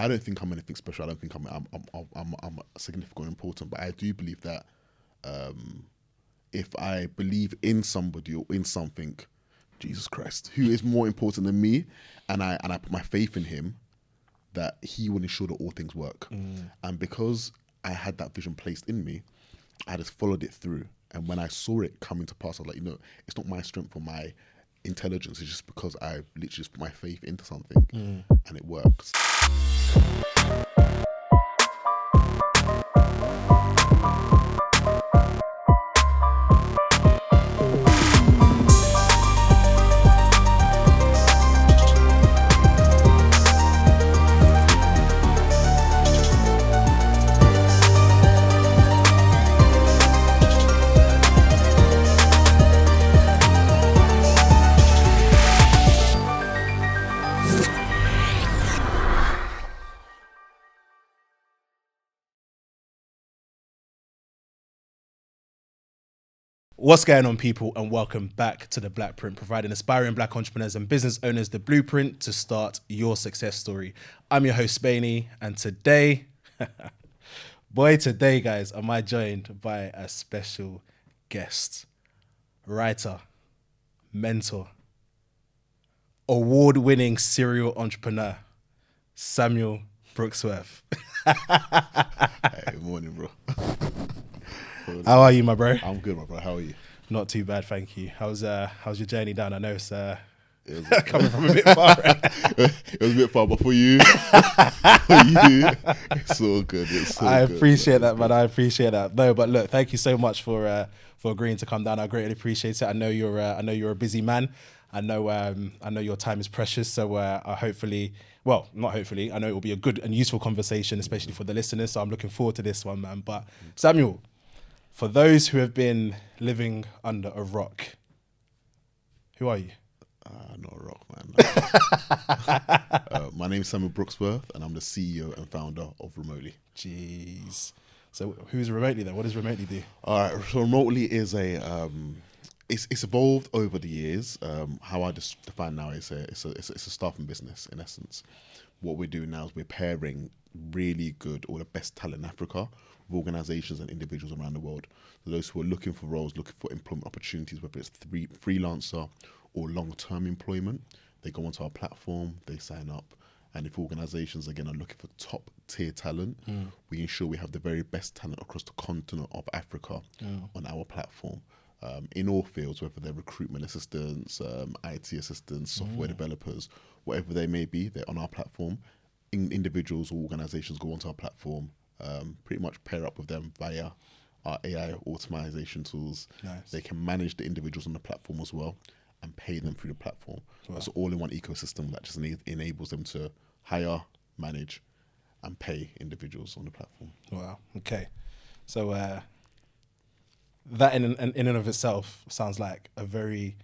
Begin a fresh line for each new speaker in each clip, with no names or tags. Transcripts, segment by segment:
I don't think I'm anything special. I don't think I'm significant or important. But I do believe that if I believe in somebody or in something, Jesus Christ, who is more important than me, and I put my faith in him, that he will ensure that all things work. And because I had that vision placed in me, I just followed it through. And when I saw it coming to pass, I was like, it's not my strength or my intelligence. It's just because I literally just put my faith into something and it works.
What's going on, people, and welcome back to the Blackprint, providing aspiring black entrepreneurs and business owners the blueprint to start your success story. I'm your host, Spainy, and today, guys, am I joined by a special guest, writer, mentor, award-winning serial entrepreneur, Samuel Brooksworth.
Hey, morning, bro.
How are you, my bro?
I'm good, my bro. How are you?
Not too bad, thank you. How's your journey down? I know it's
It was,
coming from a bit far. Right?
it was a bit far, but for you, it's all good. It's so
I
good.
appreciate that, man. I appreciate that. No, but look, thank you so much for agreeing to come down. I greatly appreciate it. I know you're a busy man. I know your time is precious. So not hopefully, I know it will be a good and useful conversation, especially for the listeners. So I'm looking forward to this one, man. But Samuel, for those who have been living under a rock, who are you?
Not a rock, man. My name's Samuel Brooksworth, and I'm the CEO and founder of Remoteli.
Jeez. So who's Remoteli then? What does Remoteli do?
All right, so Remoteli is it's evolved over the years. How I just define now is it's a staffing business in essence. What we're doing now is we're pairing really good or the best talent in Africa with organizations and individuals around the world. So those who are looking for roles, looking for employment opportunities, whether it's freelancer or long-term employment, they go onto our platform, they sign up. And if organizations, again, are looking for top-tier talent, we ensure we have the very best talent across the continent of Africa on our platform. In all fields, whether they're recruitment assistants, IT assistants, software developers, whatever they may be, they're on our platform. Individuals or organizations go onto our platform, pretty much pair up with them via our AI automation tools.
Nice.
They can manage the individuals on the platform as well and pay them through the platform. Wow. It's all in one ecosystem that just enables them to hire, manage, and pay individuals on the platform.
Wow. Okay. So that in and of itself sounds like a very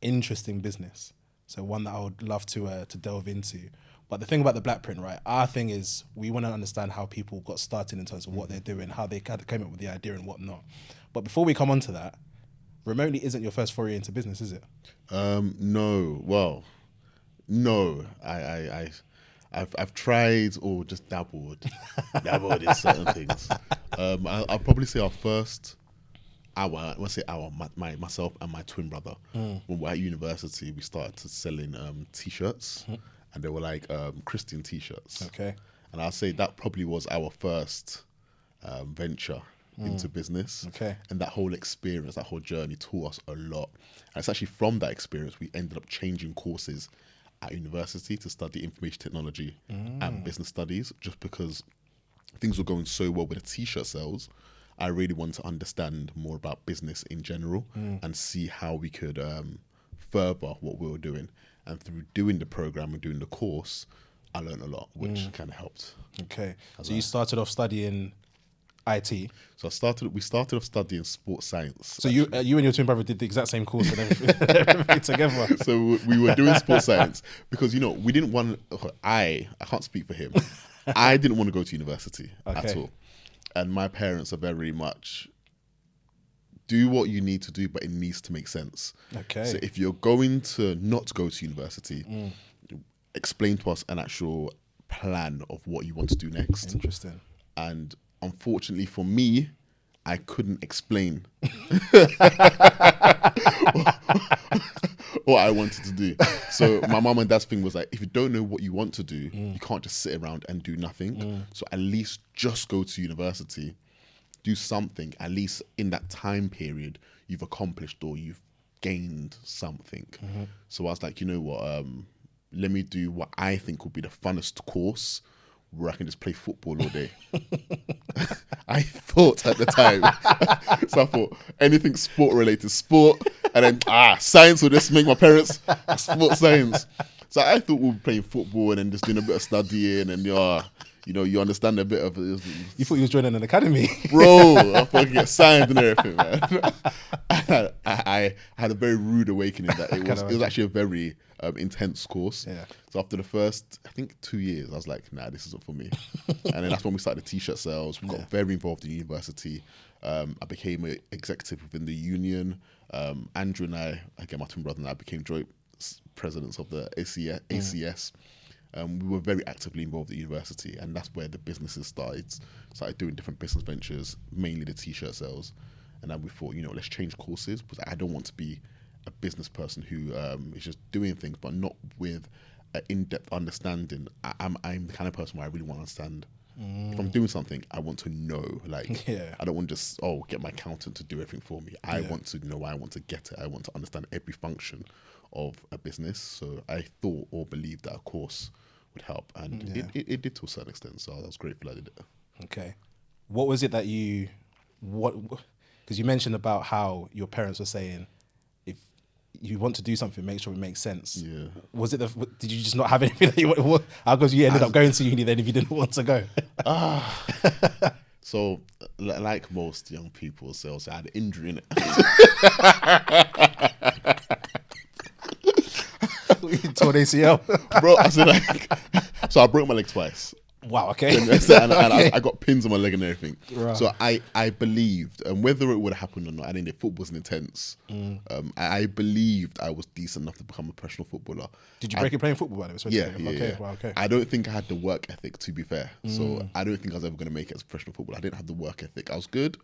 interesting business. So one that I would love to delve into. But the thing about the Blackprint, right? Our thing is we want to understand how people got started in terms of what they're doing, how they kind of came up with the idea and whatnot. But before we come on to that, Remoteli isn't your first foray into business, is it?
No. Well, no. I've tried or just dabbled in certain things. I'll probably say our first hour. Myself and my twin brother. When we were at university, we started selling t-shirts, and they were like Christian t-shirts.
Okay.
And I'll say that probably was our first venture into business.
Okay.
And that whole experience, that whole journey taught us a lot. And it's actually from that experience we ended up changing courses at university to study information technology and business studies, just because things were going so well with the t-shirt sales. I really wanted to understand more about business in general and see how we could further what we were doing. And through doing the program and doing the course, I learned a lot, which kind of helped.
Okay. So you started off studying IT.
So we started off studying sports science.
So you and your twin brother did the exact same course and everything together.
So we were doing sports science because, we didn't want, I can't speak for him. I didn't want to go to university at all. And my parents are very much, do what you need to do, but it needs to make sense.
Okay.
So if you're going to not go to university, explain to us an actual plan of what you want to do next.
Interesting.
And unfortunately for me, I couldn't explain what I wanted to do. So my mum and dad's thing was like, if you don't know what you want to do, you can't just sit around and do nothing. So at least just go to university, do something. At least in that time period, you've accomplished or you've gained something. So I was like, you know what? Let me do what I think would be the funnest course, where I can just play football all day. I thought at the time. So I thought anything sport related, sport, and then science will just make my parents sports science. So I thought we'd be playing football and then just doing a bit of studying and you understand a bit of it.
You thought you was joining an academy?
Bro, I thought I could get signed and everything, man. I had a very rude awakening that it was actually a very intense course.
Yeah.
So after the first, I think 2 years, I was like, nah, this isn't for me. And then that's when we started the t-shirt sales. We got very involved in university. I became an executive within the union. Andrew and I, again, my twin brother and I, became joint presidents of the ACS. We were very actively involved at university, and that's where the businesses started doing different business ventures, mainly the t-shirt sales. And then we thought, let's change courses, because I don't want to be a business person who is just doing things but not with an in-depth understanding. I'm the kind of person where I really want to understand. If I'm doing something, I want to know. I don't want to just get my accountant to do everything for me. I want to know. I want to get it. I want to understand every function of a business. So I thought or believed that a course would help, and it did to a certain extent. So I was grateful I did it.
Okay, what was it that because you mentioned about how your parents were saying, if you want to do something, make sure it makes sense.
Yeah.
Was it did you just not have anything that you wanted? How come you ended up going to uni then if you didn't want to go?
So like most young people, so I had an injury in it.
Torn ACL.
Bro, so I broke my leg twice.
Wow, okay.
And
Okay.
I got pins on my leg and everything.
Right.
So I believed, and whether it would have happened or not, I think the football was intense. I believed I was decent enough to become a professional footballer.
Did you break it playing football by the way?
Yeah.
Wow, okay.
I don't think I had the work ethic, to be fair. So I don't think I was ever going to make it as a professional footballer. I didn't have the work ethic. I was good,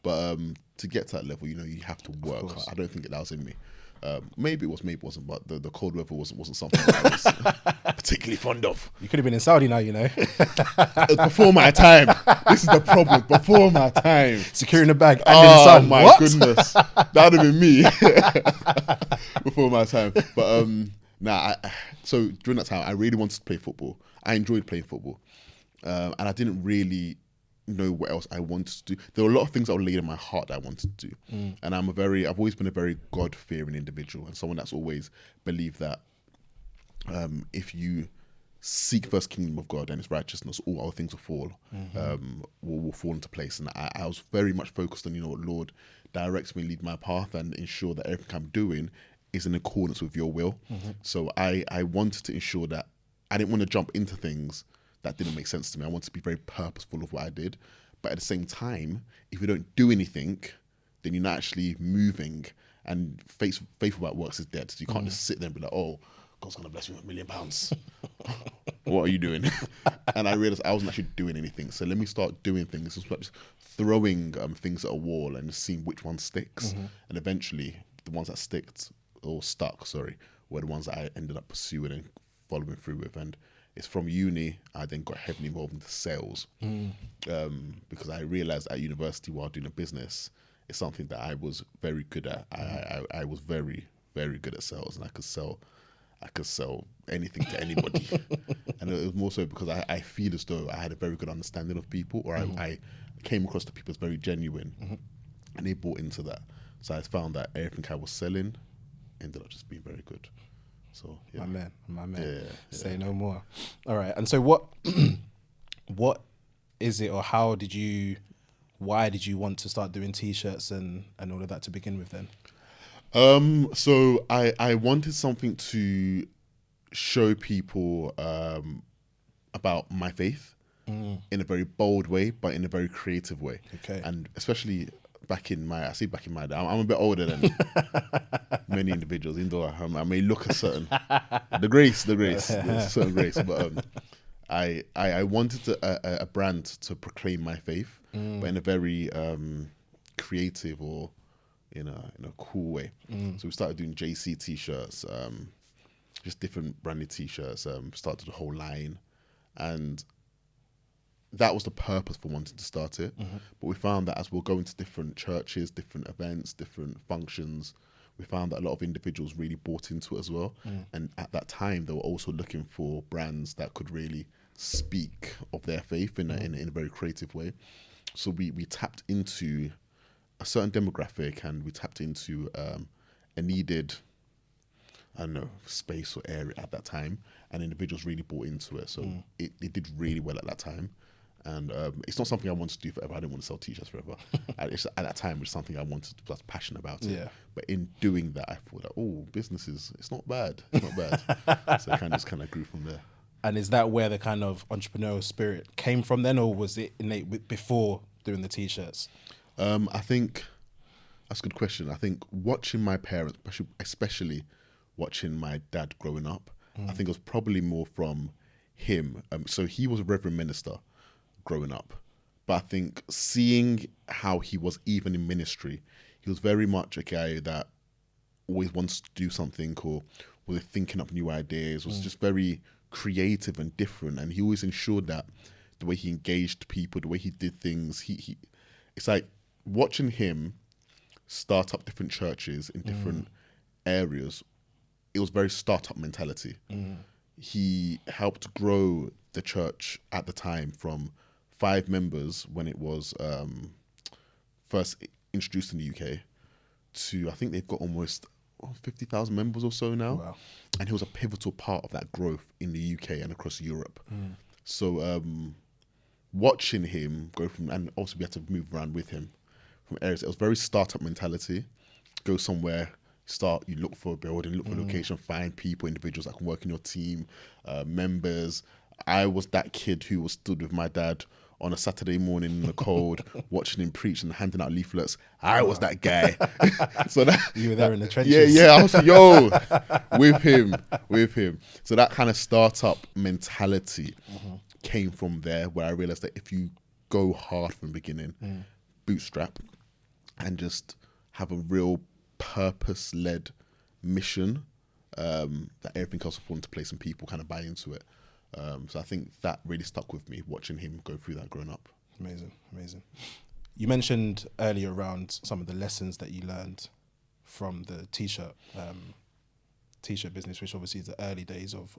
but to get to that level, you have to work hard. I don't think that was in me. Maybe it was, maybe it wasn't, but the cold weather wasn't something that I was particularly fond of.
You could have been in Saudi now,
Before my time. This is the problem. Before my time.
Securing the bag and in the sun.
Oh my goodness. That would have been me. Before my time. But so during that time, I really wanted to play football. I enjoyed playing football. And I didn't really know what else I wanted to do. There were a lot of things that were laid in my heart that I wanted to do. And I've always been a very God-fearing individual, and someone that's always believed that if you seek first kingdom of God and his righteousness, all other things will fall, will fall into place. And I was very much focused on, Lord, direct me, lead my path, and ensure that everything I'm doing is in accordance with your will. So I wanted to ensure that I didn't want to jump into things that didn't make sense to me. I wanted to be very purposeful of what I did. But at the same time, if you don't do anything, then you're not actually moving, and faith without works is dead. So you can't just sit there and be like, oh, God's going to bless me with £1 million. What are you doing? And I realized I wasn't actually doing anything. So let me start doing things. It's like just throwing things at a wall and just seeing which one sticks. And eventually the ones that stuck, were the ones that I ended up pursuing and following through with. And it's from uni, I then got heavily involved into sales because I realized at university while doing a business, it's something that I was very good at. I was very, very good at sales, and I could sell anything to anybody. And it was more so because I feel as though I had a very good understanding of people, or I came across the people as very genuine, and they bought into that. So I found that everything I was selling ended up just being very good. So yeah.
My man.
Yeah.
Say no more. All right. And so what is it, or why did you want to start doing t-shirts and all of that to begin with then?
So I wanted something to show people about my faith in a very bold way, but in a very creative way.
Okay.
And especially back in my day, I'm a bit older than many individuals. Even though I may look a certain the grace, there's a certain grace, but I wanted a brand to proclaim my faith, but in a very creative or in a cool way. So we started doing JC t-shirts, just different branded t-shirts. Started the whole line, and that was the purpose for wanting to start it. But we found that as we're going to different churches, different events, different functions, we found that a lot of individuals really bought into it as well. And at that time, they were also looking for brands that could really speak of their faith in a very creative way. So we tapped into a certain demographic, and we tapped into a needed, I don't know, space or area at that time, and individuals really bought into it. So it did really well at that time. And it's not something I wanted to do forever. I didn't want to sell t-shirts forever. At that time, it was something I wanted, I was passionate about it.
Yeah.
But in doing that, I thought that, business it's not bad. It's not bad. So it kind of grew from there.
And is that where the kind of entrepreneurial spirit came from then, or was it innate before doing the t-shirts?
I think that's a good question. I think watching my parents, especially watching my dad growing up, I think it was probably more from him. So he was a reverend minister growing up, but I think seeing how he was even in ministry, he was very much a guy that always wants to do something, or was thinking up new ideas, was just very creative and different. And he always ensured that the way he engaged people, the way he did things, he it's like watching him start up different churches in different areas. It was very startup mentality. He helped grow the church at the time from 5 members when it was first introduced in the UK to, I think they've got almost 50,000 members or so now.
Wow.
And he was a pivotal part of that growth in the UK and across Europe. So watching him go from, and also we had to move around with him from areas, it was very startup mentality. Go somewhere, you look for a building, look for a location, find people, individuals that can work in your team, members. I was that kid who was stood with my dad on a Saturday morning in the cold, watching him preach and handing out leaflets. I was that guy. So that
You were there in the trenches.
Yeah, I was with him. So that kind of startup mentality came from there, where I realized that if you go hard from the beginning, bootstrap, and just have a real purpose-led mission, that everything else will fall into place and people kind of buy into it. So I think that really stuck with me, watching him go through that growing up.
Amazing. You mentioned earlier around some of the lessons that you learned from the t-shirt business, which obviously is the early days of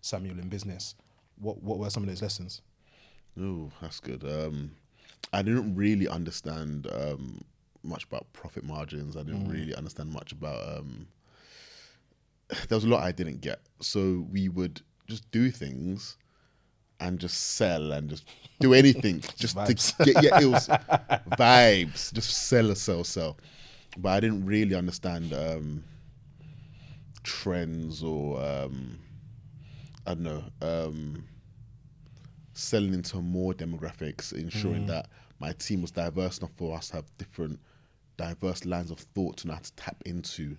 Samuel in business. What were some of those lessons?
Oh, that's good. I didn't really understand much about profit margins. I didn't really understand much about... there was a lot I didn't get. So we would just do things and just sell and just do anything just to get, it was vibes, just sell. But I didn't really understand trends or I don't know, selling into more demographics, ensuring that my team was diverse enough for us to have different diverse lines of thought to know how to tap into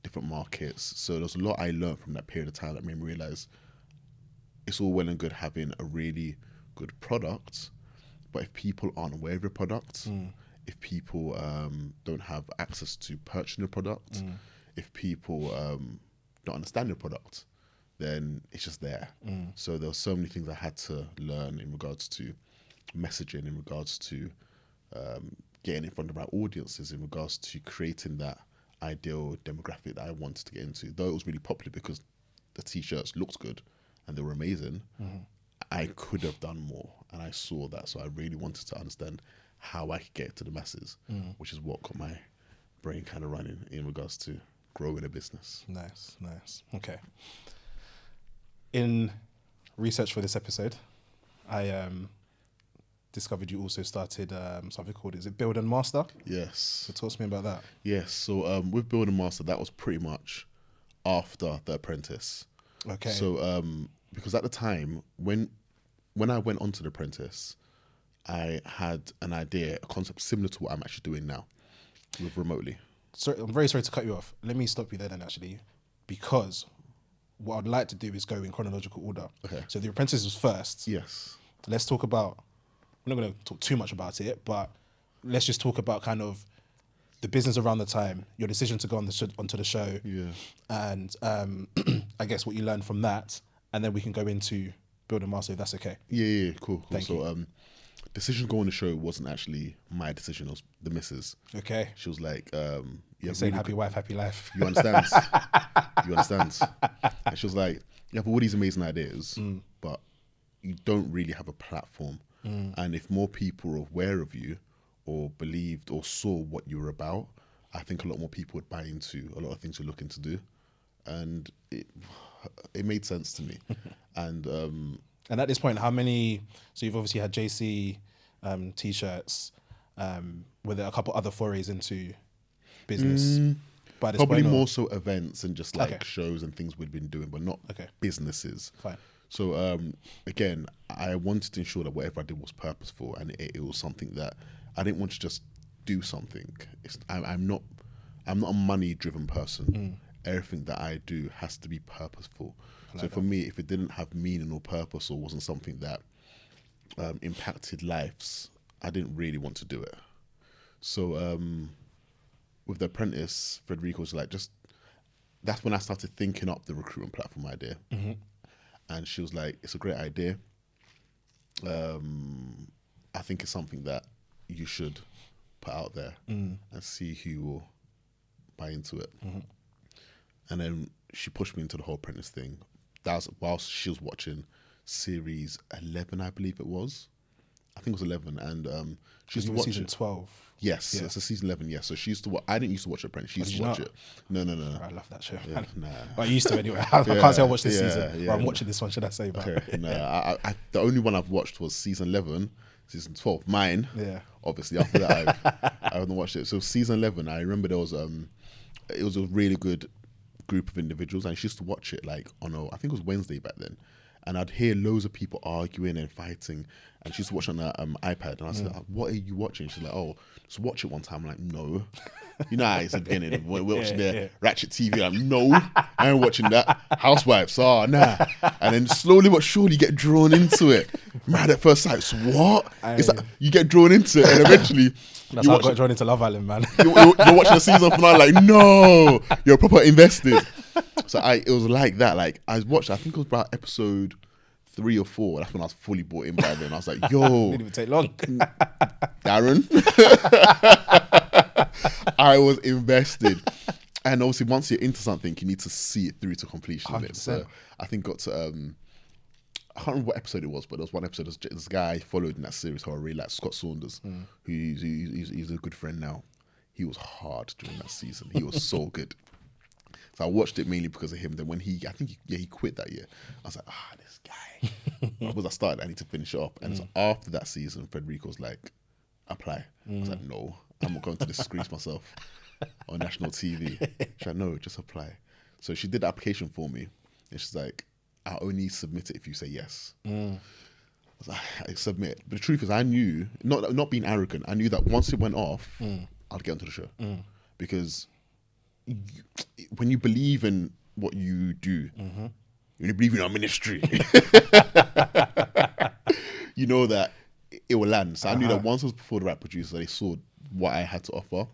different markets. So there's a lot I learned from that period of time that made me realize it's all well and good having a really good product, but if people aren't aware of your product, if people don't have access to purchasing your product, if people don't understand your product, then it's just there. So there were so many things I had to learn in regards to messaging, in regards to getting in front of our audiences, in regards to creating that ideal demographic that I wanted to get into. Though it was really popular because the t-shirts looked good and they were amazing, I could have done more, and I saw that. So I really wanted to understand how I could get it to the masses, which is what got my brain kind of running in regards to growing a business.
Nice. Okay. In research for this episode, I discovered you also started something called, is it Build and Master?
Yes.
So talk to me about that.
Yes. So with Build and Master, that was pretty much after The Apprentice.
Okay.
So because at the time when I went onto The Apprentice, I had an idea, a concept similar to what I'm actually doing now with Remoteli.
Sorry, I'm very sorry to cut you off. Let me stop you there then, actually, because what I'd like to do is go in chronological order.
Okay.
So The Apprentice was first.
Yes.
Let's talk about, we're not going to talk too much about it, but let's just talk about kind of the business around the time, your decision to go onto the show, and I guess what you learned from that, and then we can go into Build and Master, if that's okay.
Yeah, cool.
Thank you.
Decision to go on the show wasn't actually my decision. It was the missus.
Okay.
She was like,
You're saying happy wife, happy life.
You understand? You understand? And she was like, you have all these amazing ideas, but you don't really have a platform. And if more people are aware of you or believed or saw what you were about, I think a lot more people would buy into a lot of things you're looking to do. And it made sense to me. And
at this point, how many, so you've obviously had JC t-shirts, were there a couple other forays into business? By this
probably
point,
more so events and just like
Okay.
shows and things we'd been doing, but not
Okay.
businesses.
Fine.
So again, I wanted to ensure that whatever I did was purposeful, and it was something that I didn't want to just do something. I'm not a money-driven person. Everything that I do has to be purposeful. So for me, if it didn't have meaning or purpose or wasn't something that impacted lives, I didn't really want to do it. So with The Apprentice, Frederico's like, that's when I started thinking up the recruitment platform idea. And she was like, it's a great idea. I think it's something that you should put out there and see who will buy into it. And then she pushed me into the whole Apprentice thing. That was whilst she was watching series 11, I believe it was. I think it was 11. And she used to watch
season
it.
12.
Yes,
Yeah.
it's a season 11, yes. So she used to watch, I didn't used to watch Apprentice. She used
did
to
you
watch
not?
it. No.
I love that show.
Yeah,
Man.
nah.
Well, I used to anyway. I can't say I watched this
Yeah,
season.
yeah,
or I'm
no.
watching this one, should I say? But
Okay, no, I the only one I've watched was season 11, season 12. Mine,
Yeah.
obviously. After that, I haven't watched it. So season 11, I remember there was it was a really good group of individuals, and she used to watch it like on I think it was Wednesday back then, and I'd hear loads of people arguing and fighting, and she used to watch on her iPad, and I said, "What are you watching?" She's like, "Oh, just watch it one time." I'm like, "No." You know how it's the beginning. We're watching the Ratchet TV. I'm like, no, I ain't watching that. Housewives, nah. And then slowly but surely you get drawn into it. Mad at first sight. So what? It's like you get drawn into it, and eventually
That's how I got drawn into Love Island, man.
you're watching the season finale. Like, no, you're proper invested. So it was like that. Like I watched. I think it was about episode 3 or 4. That's when I was fully bought in by then. I was like, yo,
Didn't even take long.
Darren. I was invested. And obviously once you're into something, you need to see it through to completion. Innit? So I think got to I can't remember what episode it was, but there was one episode, this guy I followed in that series who I really liked, Scott Saunders, he's a good friend now. He was hard during that season. He was so good. So I watched it mainly because of him. Then when he quit that year. I was like, this guy. Because I started, I need to finish it up. And so after that season, Frederico was like, apply. I was like, no, I'm not going to disgrace myself on national TV. She's like, no, just apply. So she did the application for me. And she's like, I only submit it if you say yes. I was like, I submit. But the truth is, I knew, not being arrogant, I knew that once it went off, I'd get onto the show. Because when you believe in what you do, when you believe in our ministry, you know that it will land. So I knew that once I was before the right producer, they saw what I had to offer,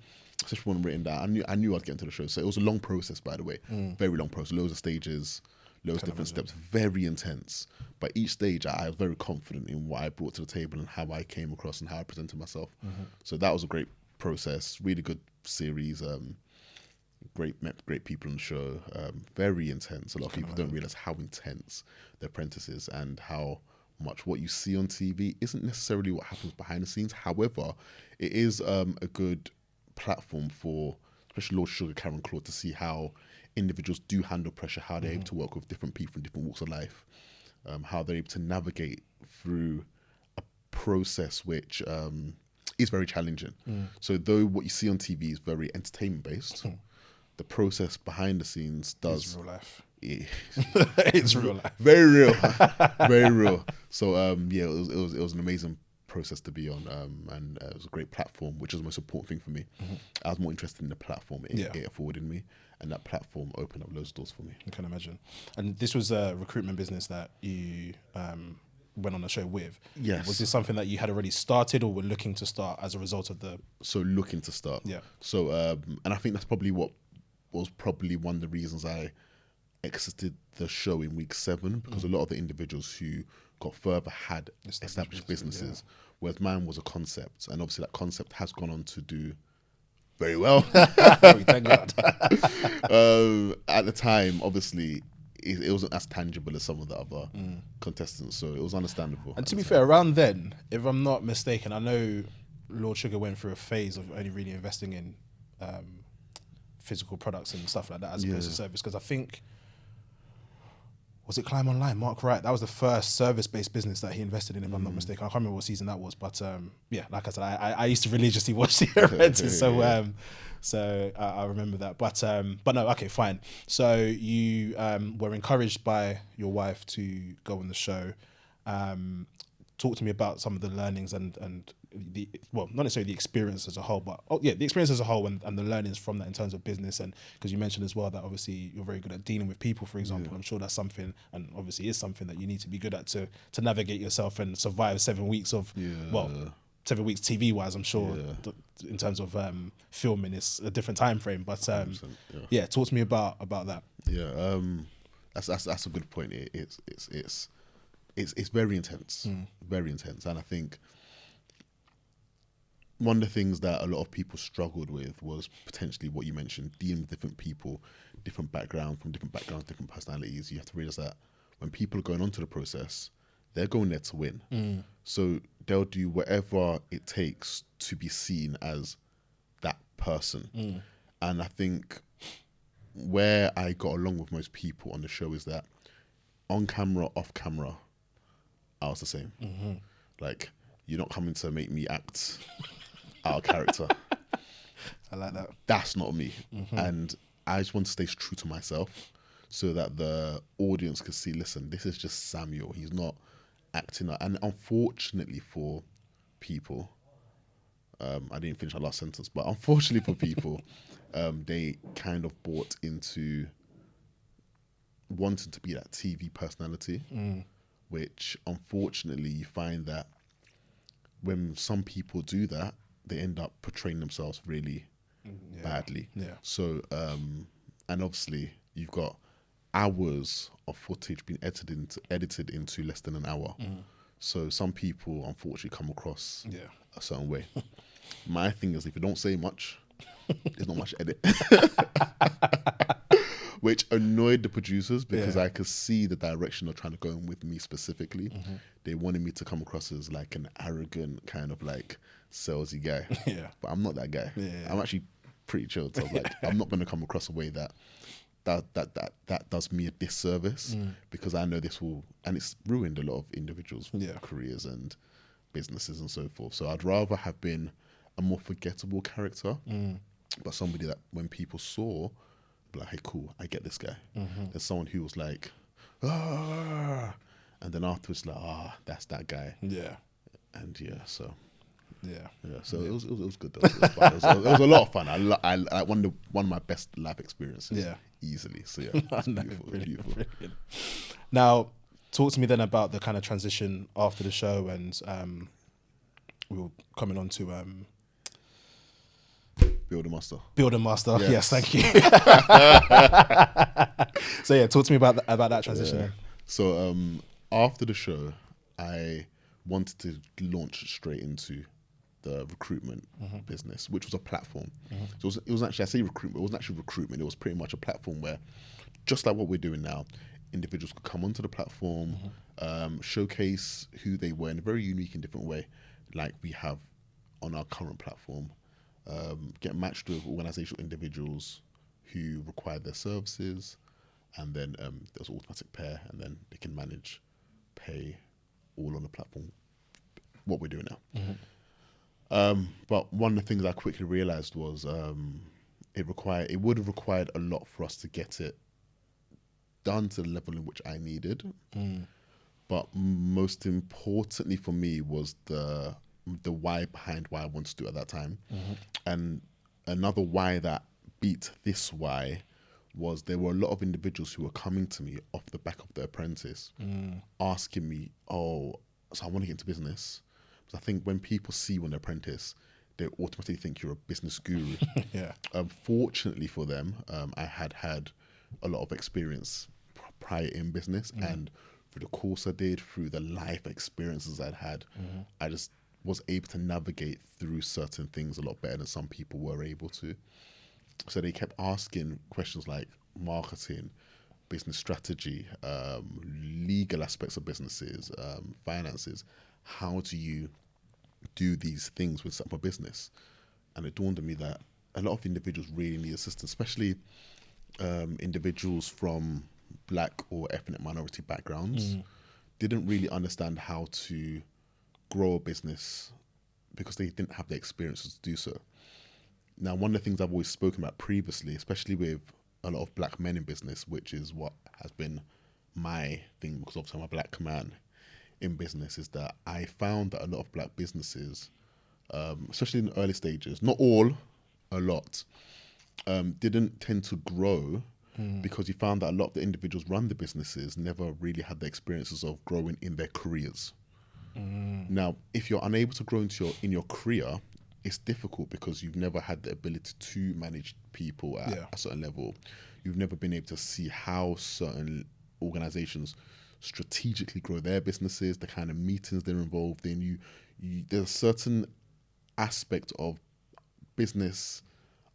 especially when I'm written down. I knew I'd get into the show. So it was a long process, by the way, very long process, loads of stages, loads of different steps, very intense. But each stage, I was very confident in what I brought to the table and how I came across and how I presented myself. So that was a great process, really good series. Met great people on the show. Very intense. A lot of people don't realize how intense The Apprentice is and how much what you see on TV isn't necessarily what happens behind the scenes. However, it is a good platform for especially Lord Sugar, Karen Claude, to see how individuals do handle pressure, how they're able to work with different people in different walks of life, how they're able to navigate through a process which is very challenging. So though what you see on TV is very entertainment based, the process behind the scenes does...
It's real life.
Yeah.
It's real life.
Very real. Very real. So yeah, it was an amazing process to be on, and it was a great platform, which is the most important thing for me. I was more interested in the platform it afforded me, and that platform opened up loads of doors for me.
I can imagine. And this was a recruitment business that you went on a show with.
Yes.
Was this something that you had already started or were looking to start as a result of the...
So looking to start.
Yeah.
So, and I think that's probably what was probably one of the reasons I exited the show in week 7, because a lot of the individuals who got further had established businesses, whereas mine was a concept. And obviously that concept has gone on to do very well.
Thank God.
At the time, obviously, it wasn't as tangible as some of the other contestants, so it was understandable.
And to be fair, around then, if I'm not mistaken, I know Lord Sugar went through a phase of only really investing in physical products and stuff like that as opposed to service, because I think, was it Climb Online? Mark Wright, that was the first service-based business that he invested in, if I'm not mistaken. I can't remember what season that was, but yeah, like I said, I used to religiously watch The Apprentice, so I remember that. But no, okay, fine. So you were encouraged by your wife to go on the show. Talk to me about some of the learnings and the, well, not necessarily the experience as a whole, but the experience as a whole and the learnings from that in terms of business. And because you mentioned as well that obviously you're very good at dealing with people, for example. I'm sure that's something, and obviously is something that you need to be good at to navigate yourself and survive 7 weeks of 7 weeks TV wise. I'm sure in terms of filming it's a different time frame, but talk to me about that.
That's a good point. It's very intense, and I think one of the things that a lot of people struggled with was potentially what you mentioned, dealing with different people, different backgrounds, different personalities. You have to realize that when people are going onto the process, they're going there to win. So they'll do whatever it takes to be seen as that person. And I think where I got along with most people on the show is that on camera, off camera, I was the same. Like, you're not coming to make me act out of character.
I like that.
That's not me. And I just want to stay true to myself so that the audience can see, listen, this is just Samuel. He's not acting out. And unfortunately for people, I didn't finish my last sentence, but unfortunately for people, they kind of bought into wanting to be that TV personality, which unfortunately you find that when some people do that, they end up portraying themselves really badly. So, and obviously you've got hours of footage being edited into less than an hour. So some people unfortunately come across a certain way. My thing is, if you don't say much, there's not much edit. Which annoyed the producers because I could see the direction they're trying to go in with me specifically. They wanted me to come across as like an arrogant kind of like salesy guy. But I'm not that guy. I'm actually pretty chilled. So I was like, I'm not going to come across a way that does me a disservice, because I know this will, and it's ruined a lot of individuals' careers and businesses and so forth. So I'd rather have been a more forgettable character, but somebody that when people saw, be like, hey, cool, I get this guy. There's someone who was like, and then afterwards like, that's that guy. And so it was good though. It was fun. It was a lot of fun. I one of my best life experiences. Easily. So it's beautiful.
Brilliant. Now, talk to me then about the kind of transition after the show, and we were coming on to
Builder Master.
Yes, thank you. So talk to me about that transition. Then.
So after the show, I wanted to launch straight into the recruitment business, which was a platform. So it was actually, I say recruitment, it wasn't actually recruitment. It was pretty much a platform where, just like what we're doing now, individuals could come onto the platform, showcase who they were in a very unique and different way, like we have on our current platform. Get matched with organizational individuals who require their services, and then there's automatic pair, and then they can manage, pay, all on the platform, what we're doing now. But one of the things I quickly realized was it would have required a lot for us to get it done to the level in which I needed. But most importantly for me was the why behind why I wanted to do it at that time. And another why that beat this why was there were a lot of individuals who were coming to me off the back of The Apprentice, asking me, "Oh, so I want to get into business." Because I think when people see you on The Apprentice, they automatically think you're a business guru.
Yeah.
Fortunately for them, I had a lot of experience prior in business, and through the course I did, through the life experiences I'd had, I just was able to navigate through certain things a lot better than some people were able to. So they kept asking questions like marketing, business strategy, legal aspects of businesses, finances. How do you do these things with a business? And it dawned on me that a lot of individuals really need assistance, especially individuals from black or ethnic minority backgrounds, didn't really understand how to grow a business because they didn't have the experiences to do so. Now, one of the things I've always spoken about previously, especially with a lot of black men in business, which is what has been my thing, because obviously I'm a black man in business, is that I found that a lot of black businesses, especially in the early stages, not all, a lot, didn't tend to grow because you found that a lot of the individuals run the businesses never really had the experiences of growing in their careers. Now, if you're unable to grow in your career, it's difficult because you've never had the ability to manage people at a certain level. You've never been able to see how certain organizations strategically grow their businesses, the kind of meetings they're involved in. There's a certain aspect of business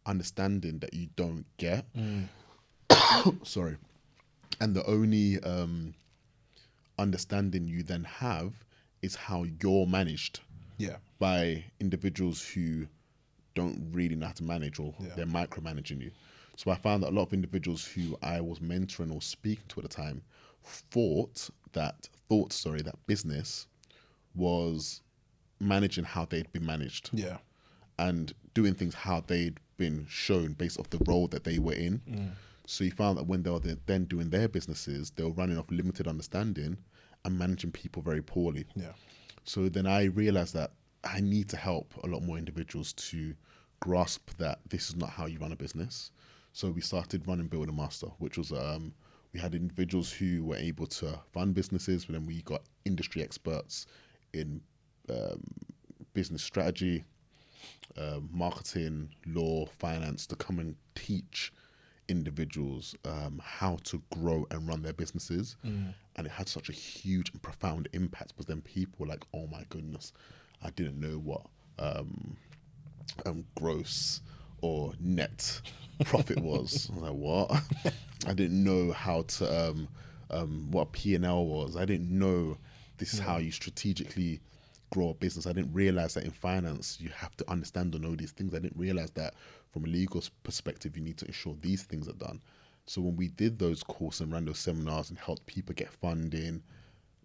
understanding that you don't get. Sorry. And the only understanding you then have is how you're managed by individuals who don't really know how to manage, or they're micromanaging you. So I found that a lot of individuals who I was mentoring or speaking to at the time thought that business was managing how they'd been managed.
Yeah.
And doing things how they'd been shown based off the role that they were in. So you found that when they were then doing their businesses, they were running off limited understanding and managing people very poorly.
Yeah.
So then I realized that I need to help a lot more individuals to grasp that this is not how you run a business. So we started running Build a Master, which was we had individuals who were able to run businesses, but then we got industry experts in business strategy, marketing, law, finance to come and teach individuals how to grow and run their businesses. And it had such a huge and profound impact because then people were like, oh my goodness, I didn't know what gross or net profit was. I was like, what? I didn't know how to what P&L was. I didn't know this is how you strategically grow a business. I didn't realize that in finance you have to understand and know these things. I didn't realize that from a legal perspective you need to ensure these things are done. So when we did those courses and ran those seminars and helped people get funding,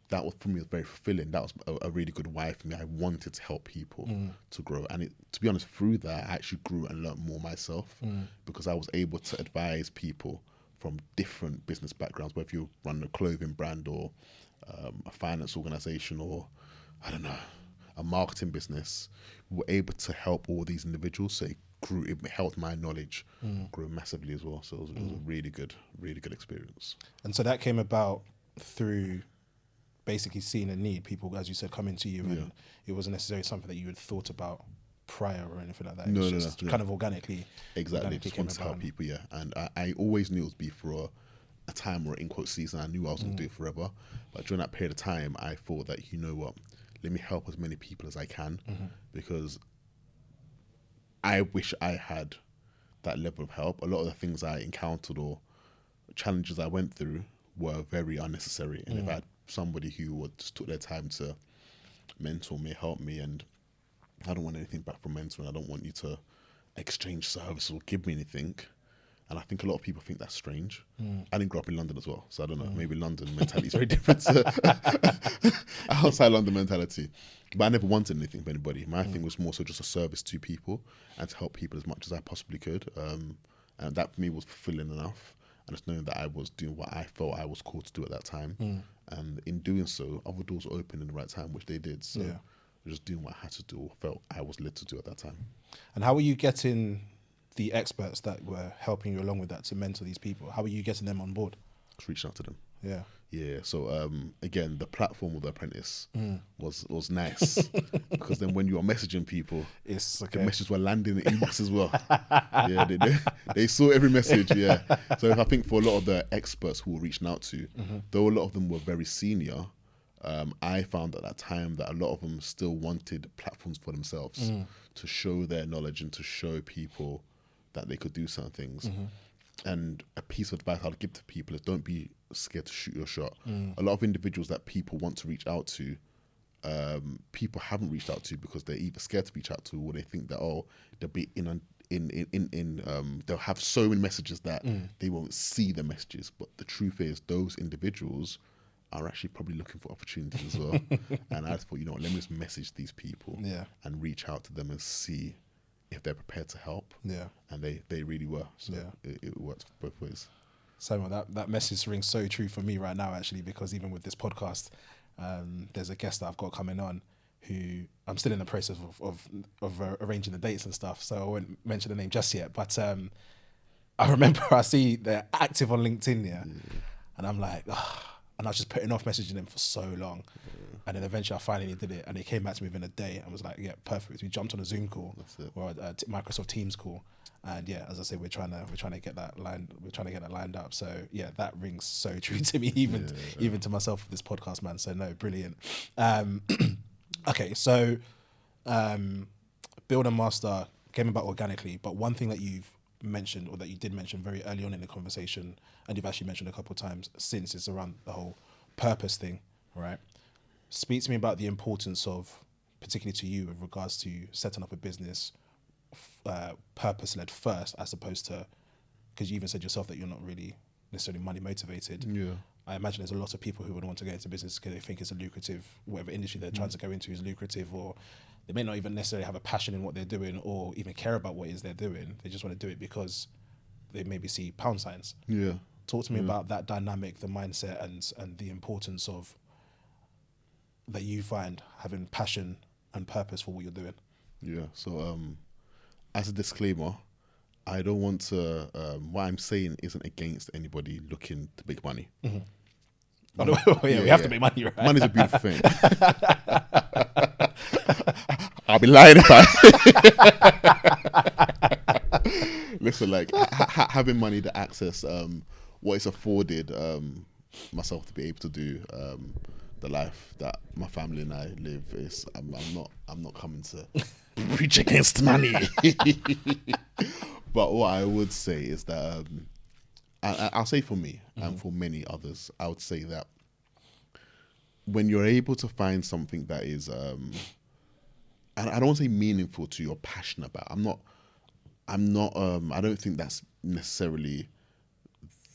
that was, for me, was very fulfilling. That was a really good why for me. I wanted to help people to grow. And to be honest, through that, I actually grew and learned more myself because I was able to advise people from different business backgrounds, whether you run a clothing brand or a finance organization or, I don't know, a marketing business. We were able to help all these individuals. So it helped my knowledge grow massively as well. So it was a really good experience.
And so that came about through basically seeing a need. People, as you said, coming to you, and it wasn't necessarily something that you had thought about prior or anything like that. It was just kind of organically.
Exactly. Just wanted to help people, And I always knew it would be for a time or in quote season. I knew I was going to do it forever. But during that period of time, I thought that, you know what, let me help as many people as I can because I wish I had that level of help. A lot of the things I encountered or challenges I went through were very unnecessary. And if I had somebody who would just took their time to mentor me, help me, and I don't want anything back from mentoring. I don't want you to exchange service or give me anything. And I think a lot of people think that's strange. I didn't grow up in London as well, so I don't know. Maybe London mentality is very different to outside London mentality. But I never wanted anything from anybody. My thing was more so just a service to people and to help people as much as I possibly could. And that for me was fulfilling enough. And just knowing that I was doing what I felt I was called to do at that time. And in doing so, other doors opened in the right time, which they did. So just doing what I had to do or felt I was led to do at that time.
And how were you getting the experts that were helping you along with that to mentor these people? How were you getting them on board?
Just reaching out to them.
Yeah.
Yeah, so again, the platform of The Apprentice was nice because then when you are messaging people,
It's
the messages were landing in the inbox as well. Yeah, they saw every message. Yeah, so I think for a lot of the experts who were reaching out to, though a lot of them were very senior, I found at that time that a lot of them still wanted platforms for themselves to show their knowledge and to show people that they could do certain things. And a piece of advice I'd give to people is don't be scared to shoot your shot. A lot of individuals that people want to reach out to, people haven't reached out to because they're either scared to reach out to, or they think that they'll be they'll have so many messages that they won't see the messages. But the truth is, those individuals are actually probably looking for opportunities as well. And I thought, let me just message these people and reach out to them and see if they're prepared to help.
Yeah.
And they really were. So it worked both ways.
Samuel, that message rings so true for me right now, actually, because even with this podcast, there's a guest that I've got coming on who I'm still in the process of arranging the dates and stuff, so I won't mention the name just yet. But I remember I see they're active on LinkedIn, and I'm like, and I was just putting off messaging them for so long. And then eventually I finally did it, and they came back to me within a day and was like, yeah, perfect. We jumped on a Zoom call or a Microsoft Teams call. And yeah, as I say, we're trying to get that lined up. So yeah, that rings so true to me, even to myself with this podcast, man. So no, brilliant. Okay, so Build and Master came about organically, but one thing that you've mentioned, or that you did mention very early on in the conversation, and you've actually mentioned a couple of times since, is around the whole purpose thing, right? Speak to me about the importance of, particularly to you, with regards to setting up a business purpose-led first, as opposed to, because you even said yourself that you're not really necessarily money motivated.
Yeah.
I imagine there's a lot of people who would want to go into business because they think it's a lucrative, whatever industry they're trying to go into is lucrative, or they may not even necessarily have a passion in what they're doing or even care about what it is they're doing. They just want to do it because they maybe see pound signs.
Yeah.
Talk to me about that dynamic, the mindset, and the importance of that you find having passion and purpose for what you're doing.
Yeah. So as a disclaimer, I don't want to, what I'm saying isn't against anybody looking to make money.
We have to make money, right?
Money's a beautiful thing. I'll be lying if I... Listen, like, having money to access what is afforded myself to be able to do the life that my family and I live is, I'm not coming to preach against money. But what I would say is that I'll say for me and for many others, I would say that when you're able to find something that is, and I don't want to say meaningful to you or passionate about, I don't think that's necessarily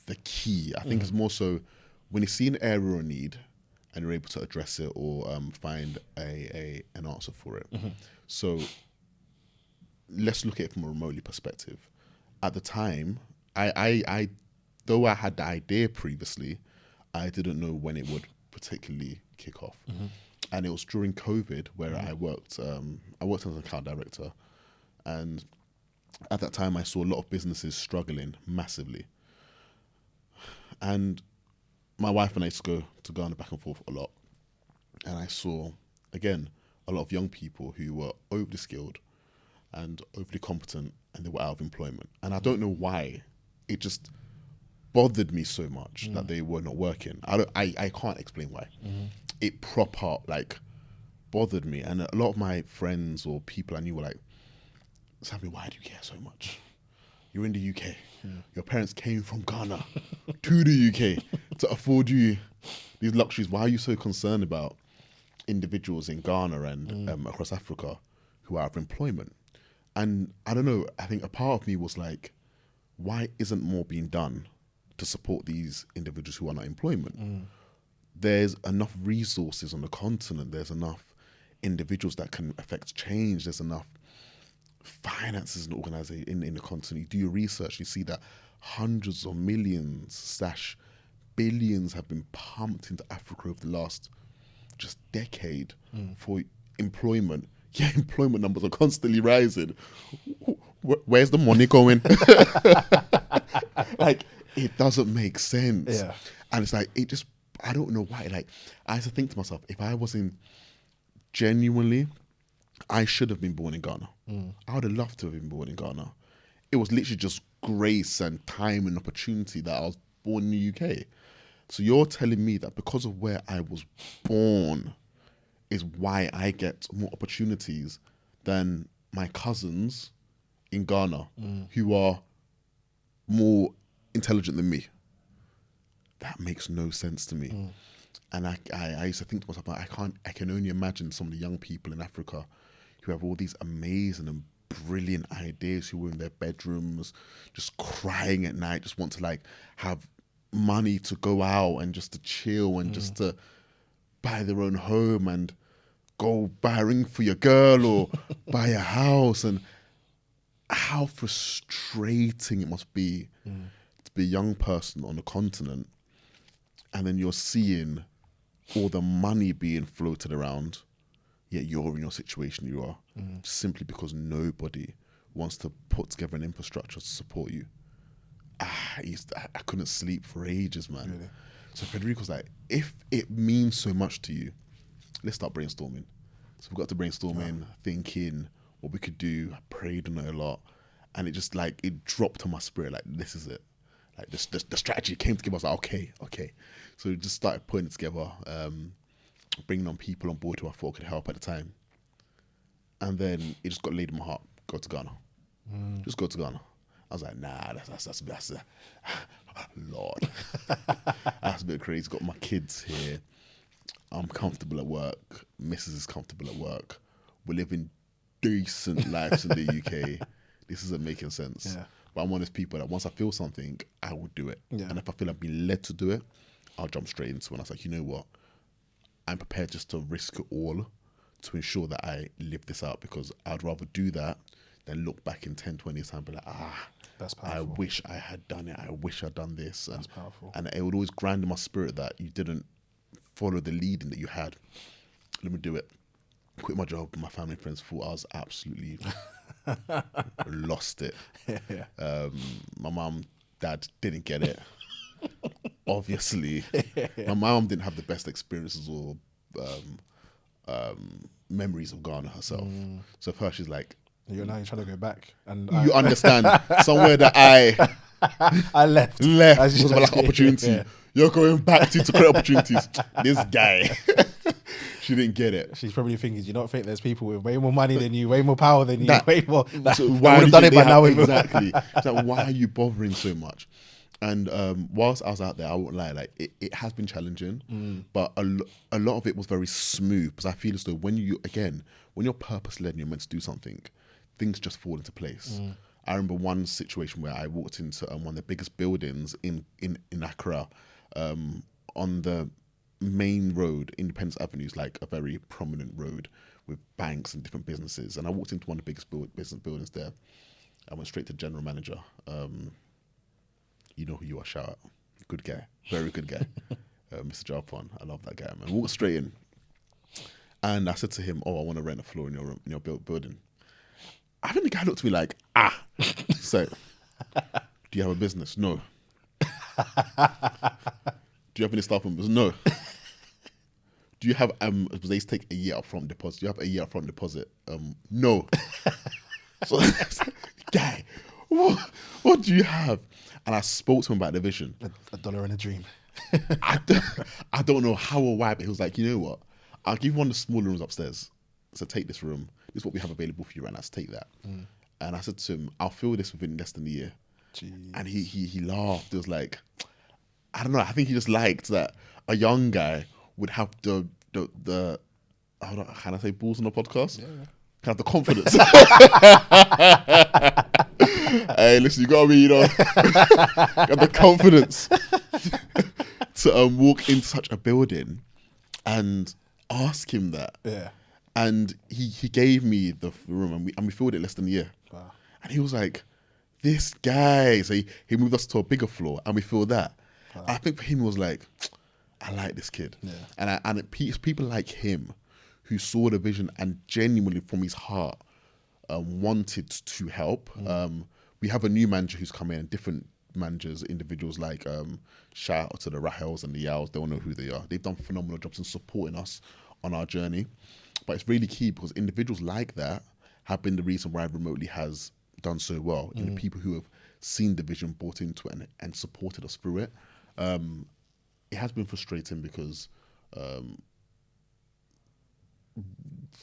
the key. I think it's more so when you see an area or need and you're able to address it or find an answer for it. So let's look at it from a Remoteli perspective. At the time, I though I had the idea previously, I didn't know when it would particularly kick off. And it was during COVID where I worked as an account director. And at that time, I saw a lot of businesses struggling massively. And my wife and I used to go to Ghana back and forth a lot. And I saw, again, a lot of young people who were overly skilled and overly competent, and they were out of employment. And I don't know why. It just bothered me so much that they were not working. I can't explain why. It proper bothered me. And a lot of my friends or people I knew were like, Samuel, why do you care so much? You're in the UK. Your parents came from Ghana to the UK to afford you these luxuries. Why are you so concerned about individuals in Ghana and across Africa who are out of employment? And I don't know, I think a part of me was like, why isn't more being done to support these individuals who are not in employment? There's enough resources on the continent. There's enough individuals that can affect change. There's enough finances and organization in the continent. You do your research, you see that hundreds of millions / billions have been pumped into Africa over the last just decade for employment. Yeah, employment numbers are constantly rising. Where's the money going? Like, it doesn't make sense.
Yeah.
And it's like, it just, I don't know why. Like, I used to think to myself, if I was genuinely, I should have been born in Ghana. I would have loved to have been born in Ghana. It was literally just grace and time and opportunity that I was born in the UK. So you're telling me that because of where I was born is why I get more opportunities than my cousins in Ghana who are more intelligent than me. That makes no sense to me. And I used to think to myself, I can only imagine some of the young people in Africa who have all these amazing and brilliant ideas, who are in their bedrooms just crying at night, just want to like have money to go out and just to chill and just to buy their own home and go buy a ring for your girl or buy a house. And how frustrating it must be to be a young person on a continent, and then you're seeing all the money being floated around, yet you're in your situation you are, simply because nobody wants to put together an infrastructure to support you. I couldn't sleep for ages, man. Really? So Federico's like, if it means so much to you, let's start brainstorming. So we got to brainstorming, thinking what we could do. I prayed on it a lot, and it just like, it dropped on my spirit, like, this is it. Like the strategy came together. I was like, okay. So we just started putting it together, bringing on people on board who I thought could help at the time. And then it just got laid in my heart, go to Ghana. Just go to Ghana. I was like, nah, that's Lord. That's a bit crazy. Got my kids here. I'm comfortable at work. Mrs. is comfortable at work. We're living decent lives in the UK. This isn't making sense. Yeah. But I'm one of those people that once I feel something, I will do it. Yeah. And if I feel I've been led to do it, I'll jump straight into it. And I was like, you know what? I'm prepared just to risk it all to ensure that I live this out, because I'd rather do that than look back in 10, 20 years time and be like, that's powerful. I wish I had done it. I wish I'd done this. And, that's powerful. And it would always grind in my spirit that you didn't follow the leading that you had. Let me do it. Quit my job. My family and friends thought I was absolutely lost it. Yeah. My mum, dad didn't get it. Obviously. My mum didn't have the best experiences or memories of Ghana herself. So for her, she's like,
you're trying to go back, and
you understand somewhere that I
left
because of a lack of opportunity. Yeah. You're going back to create opportunities. This guy, she didn't get it.
She's probably thinking, you don't think there's people with way more money than you, way more power than you, way more.
So why would have done it by now? Exactly. It's like, why are you bothering so much? And whilst I was out there, I won't lie, like it has been challenging, but a lot of it was very smooth, because I feel as though when you're purpose led and you're meant to do something, things just fall into place. I remember one situation where I walked into one of the biggest buildings in Accra, on the main road. Independence Avenue is like a very prominent road with banks and different businesses. And I walked into one of the biggest business buildings there. I went straight to general manager. You know who you are, shout out. Good guy, very good guy. Mr. Jarpon, I love that guy, man. Walked straight in. And I said to him, I want to rent a floor in your building. I think the guy looked at me like, so, do you have a business? No. Do you have any staff members? No. Do you have, they used to take a year upfront deposit. Do you have a year upfront deposit? No. So, guy, what do you have? And I spoke to him about the vision.
A dollar and a dream.
I don't know how or why, but he was like, you know what? I'll give you one of the smaller rooms upstairs. So take this room. This is what we have available for you right now. So take that. And I said to him, I'll fill this within less than a year. Jeez. And he laughed. It was like, I don't know. I think he just liked that a young guy would have the can I say balls on the podcast? Yeah. Can have the confidence. Hey, listen, you gotta be, have the confidence to walk into such a building and ask him that. Yeah. And he gave me the room, and we filled it less than a year. Wow. And he was like, this guy. So he moved us to a bigger floor, and we filled that. Wow. I think for him, it was like, I like this kid. Yeah. And it's people like him who saw the vision and genuinely from his heart wanted to help. We have a new manager who's come in, and different managers, individuals like shout out to the Rahels and the Yals. They all know who they are. They've done phenomenal jobs in supporting us on our journey. But it's really key because individuals like that have been the reason why Remotely has done so well. And the people who have seen the vision, bought into it, and supported us through it. It has been frustrating because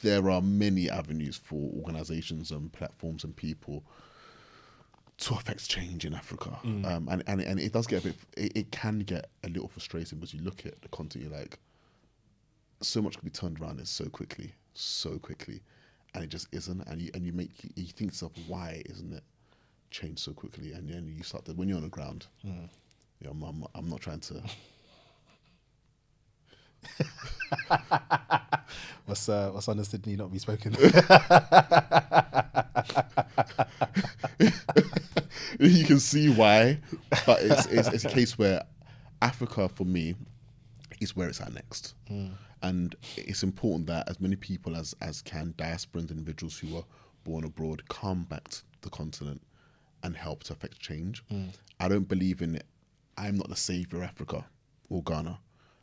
there are many avenues for organizations and platforms and people to affect change in Africa. And it does get a bit, it can get a little frustrating because you look at the content, you're like, so much can be turned around so quickly, and it just isn't. And you think to yourself, why isn't it changed so quickly? And then you start to, when you're on the ground, you know, I'm not trying to.
What's understood need not be spoken.
You can see why, but it's a case where Africa, for me, is where it's at next. And it's important that as many people as can, diaspora individuals who are born abroad, come back to the continent and help to affect change. I don't believe in it. I'm not the savior of Africa or Ghana.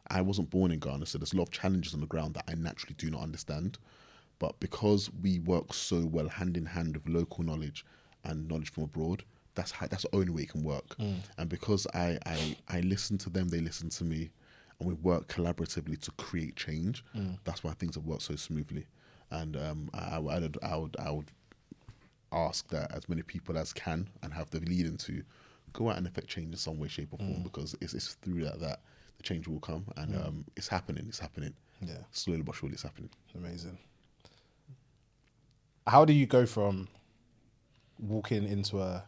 I wasn't born in Ghana, so there's a lot of challenges on the ground that I naturally do not understand. But because we work so well hand in hand with local knowledge and knowledge from abroad, that's the only way it can work. And because I listen to them, they listen to me, and we work collaboratively to create change, that's why things have worked so smoothly. And I would ask that as many people as can and have the leading to go out and affect change in some way, shape or form, because it's through that the change will come. And it's happening.
Yeah.
Slowly but surely it's happening.
Amazing. How do you go from walking into a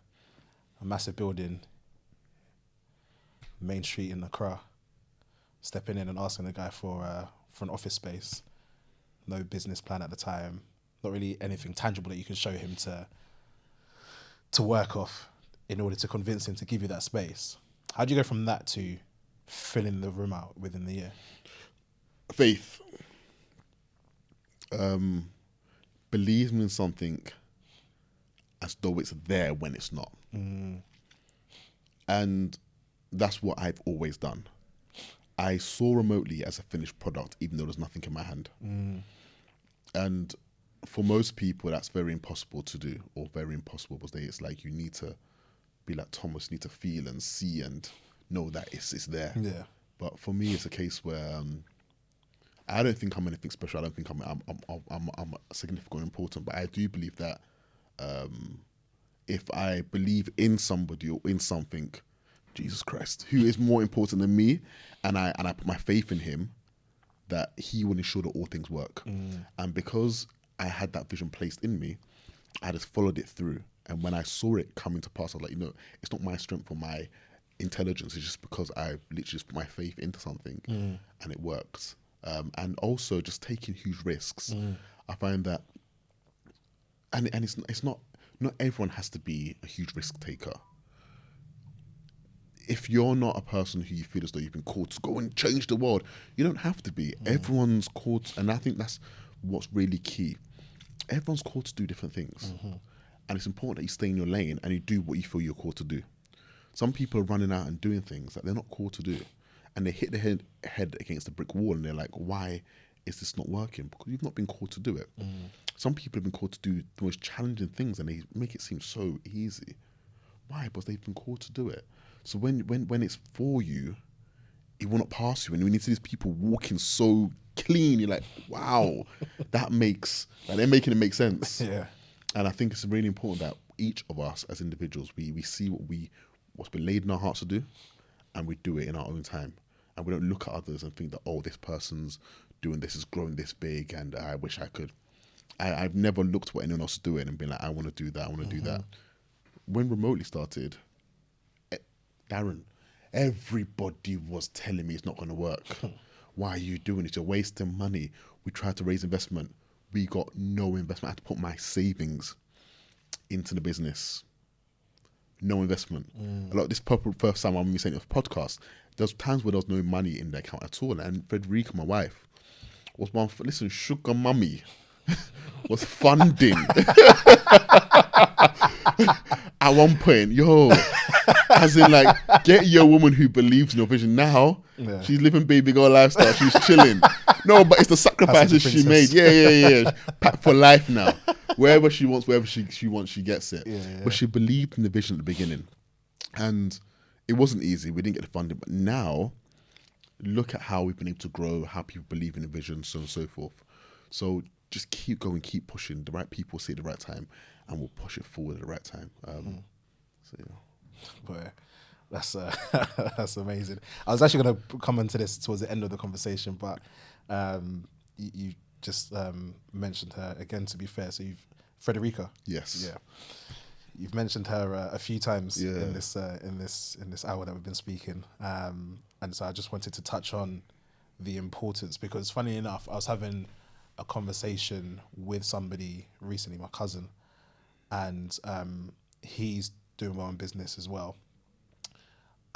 massive building, main street in Accra, stepping in and asking the guy for an office space, no business plan at the time, not really anything tangible that you can show him to work off in order to convince him to give you that space? How do you go from that to filling the room out within the year?
Faith. Believing in something as though it's there when it's not. And that's what I've always done. I saw Remotely as a finished product, even though there's nothing in my hand. And for most people, that's very impossible to do, or very impossible because it's like you need to be like Thomas, you need to feel and see and know that it's there.
Yeah.
But for me, it's a case where I don't think I'm anything special. I don't think I'm significant or important. But I do believe that if I believe in somebody or in something, Jesus Christ, who is more important than me, and I put my faith in him, that he will ensure that all things work. And because I had that vision placed in me, I just followed it through. And when I saw it coming to pass, I was like, it's not my strength or my intelligence. It's just because I've literally just put my faith into something and it works. And also just taking huge risks. I find that, and it's not everyone has to be a huge risk taker. If you're not a person who you feel as though you've been called to go and change the world, you don't have to be. Everyone's called, and I think that's what's really key. Everyone's called to do different things. And it's important that you stay in your lane and you do what you feel you're called to do. Some people are running out and doing things that they're not called to do. And they hit their head against a brick wall and they're like, why is this not working? Because you've not been called to do it. Some people have been called to do the most challenging things and they make it seem so easy. Why? Because they've been called to do it. So when it's for you, it will not pass you. And when you see these people walking so clean, you're like, wow, they're making it make sense.
Yeah.
And I think it's really important that each of us as individuals, we see what's been laid in our hearts to do, and we do it in our own time. And we don't look at others and think that, oh, this person's doing this, is growing this big, and I wish I could. I've never looked at what anyone else is doing and been like, I want to do that, I want to do that. When Remotely started, Darren, everybody was telling me it's not going to work. Why are you doing it? You're wasting money. We tried to raise investment. We got no investment. I had to put my savings into the business. No investment. A lot. This first time I'm saying it was podcast. There's times where there was no money in the account at all. And Frederica, my wife, was one. Listen, sugar mummy. was funding. At one point, as in like, get your woman who believes in your vision. Now, she's living baby girl lifestyle. She's chilling. No, but it's the sacrifices she made. Yeah. Packed for life now. Wherever she wants, wherever she wants, she gets it. But she believed in the vision at the beginning. And it wasn't easy. We didn't get the funding. But now, look at how we've been able to grow, how people believe in the vision, so on and so forth. So just keep going, keep pushing. The right people say the right time, and we'll push it forward at the right time. So yeah.
Boy, that's amazing. I was actually going to come into this towards the end of the conversation, but you just mentioned her again. To be fair, so Frederica.
Yes.
Yeah. You've mentioned her a few times in this hour that we've been speaking, and so I just wanted to touch on the importance, because funny enough, I was having a conversation with somebody recently, my cousin, and he's doing well in business as well,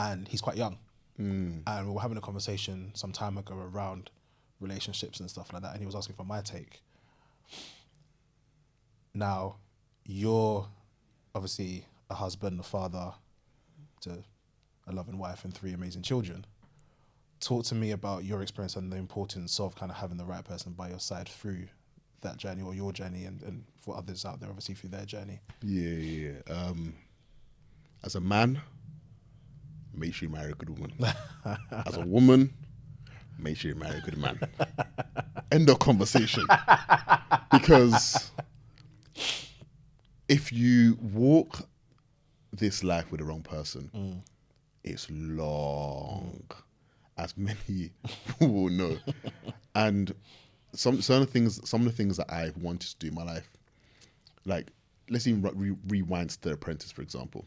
and he's quite young, and we were having a conversation some time ago around relationships and stuff like that, and he was asking for my take. Now, you're obviously a husband, a father to a loving wife and 3 amazing children. Talk to me about your experience and the importance of kind of having the right person by your side through that journey, or your journey, and for others out there, obviously, through their journey.
Yeah. As a man, make sure you marry a good woman. As a woman, make sure you marry a good man. End of conversation. Because if you walk this life with the wrong person, it's long, as many will know. And some of the things that I've wanted to do in my life, like, let's even rewind to The Apprentice, for example.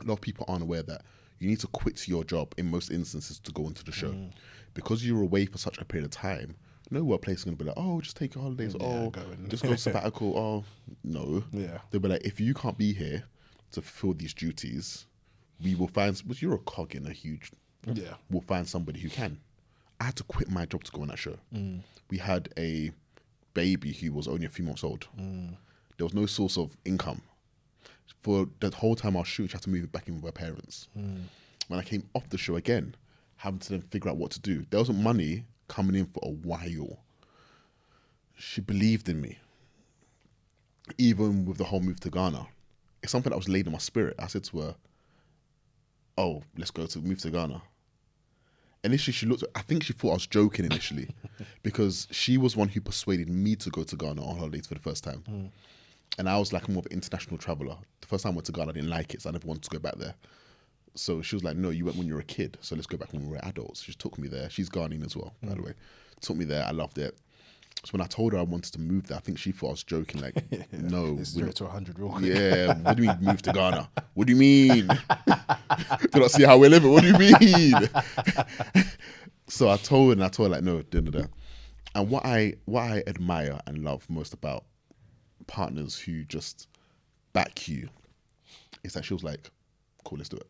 A lot of people aren't aware that you need to quit your job in most instances to go into the show. Because you're away for such a period of time, no workplace is going to be like, oh, just take your holidays. Just go sabbatical. Oh, no. Yeah. They'll be like, if you can't be here to fulfill these duties, we will find, but you're a cog in a huge, we'll find somebody who can. I had to quit my job to go on that show. We had a baby who was only a few months old. There was no source of income. For the whole time I was shooting, she had to move it back in with her parents. When I came off the show again, having to then figure out what to do, there wasn't money coming in for a while. She believed in me. Even with the whole move to Ghana, it's something that was laid in my spirit. I said to her, oh, let's go to move to Ghana. Initially, I think she thought I was joking initially, because she was one who persuaded me to go to Ghana on holidays for the first time. And I was like more of an international traveler. The first time I went to Ghana, I didn't like it, so I never wanted to go back there. So she was like, no, you went when you were a kid, so let's go back when we were adults. She took me there. She's Ghanaian as well, by the way. Took me there. I loved it. So when I told her I wanted to move there, I think she thought I was joking. Like, no.
It's 0 to 100 real quick.
Yeah. What do you mean move to Ghana? What do you mean? Do not see how we're living. What do you mean? So I told her like, no, da. And what I admire and love most about partners who just back you is that she was like, cool, let's do it.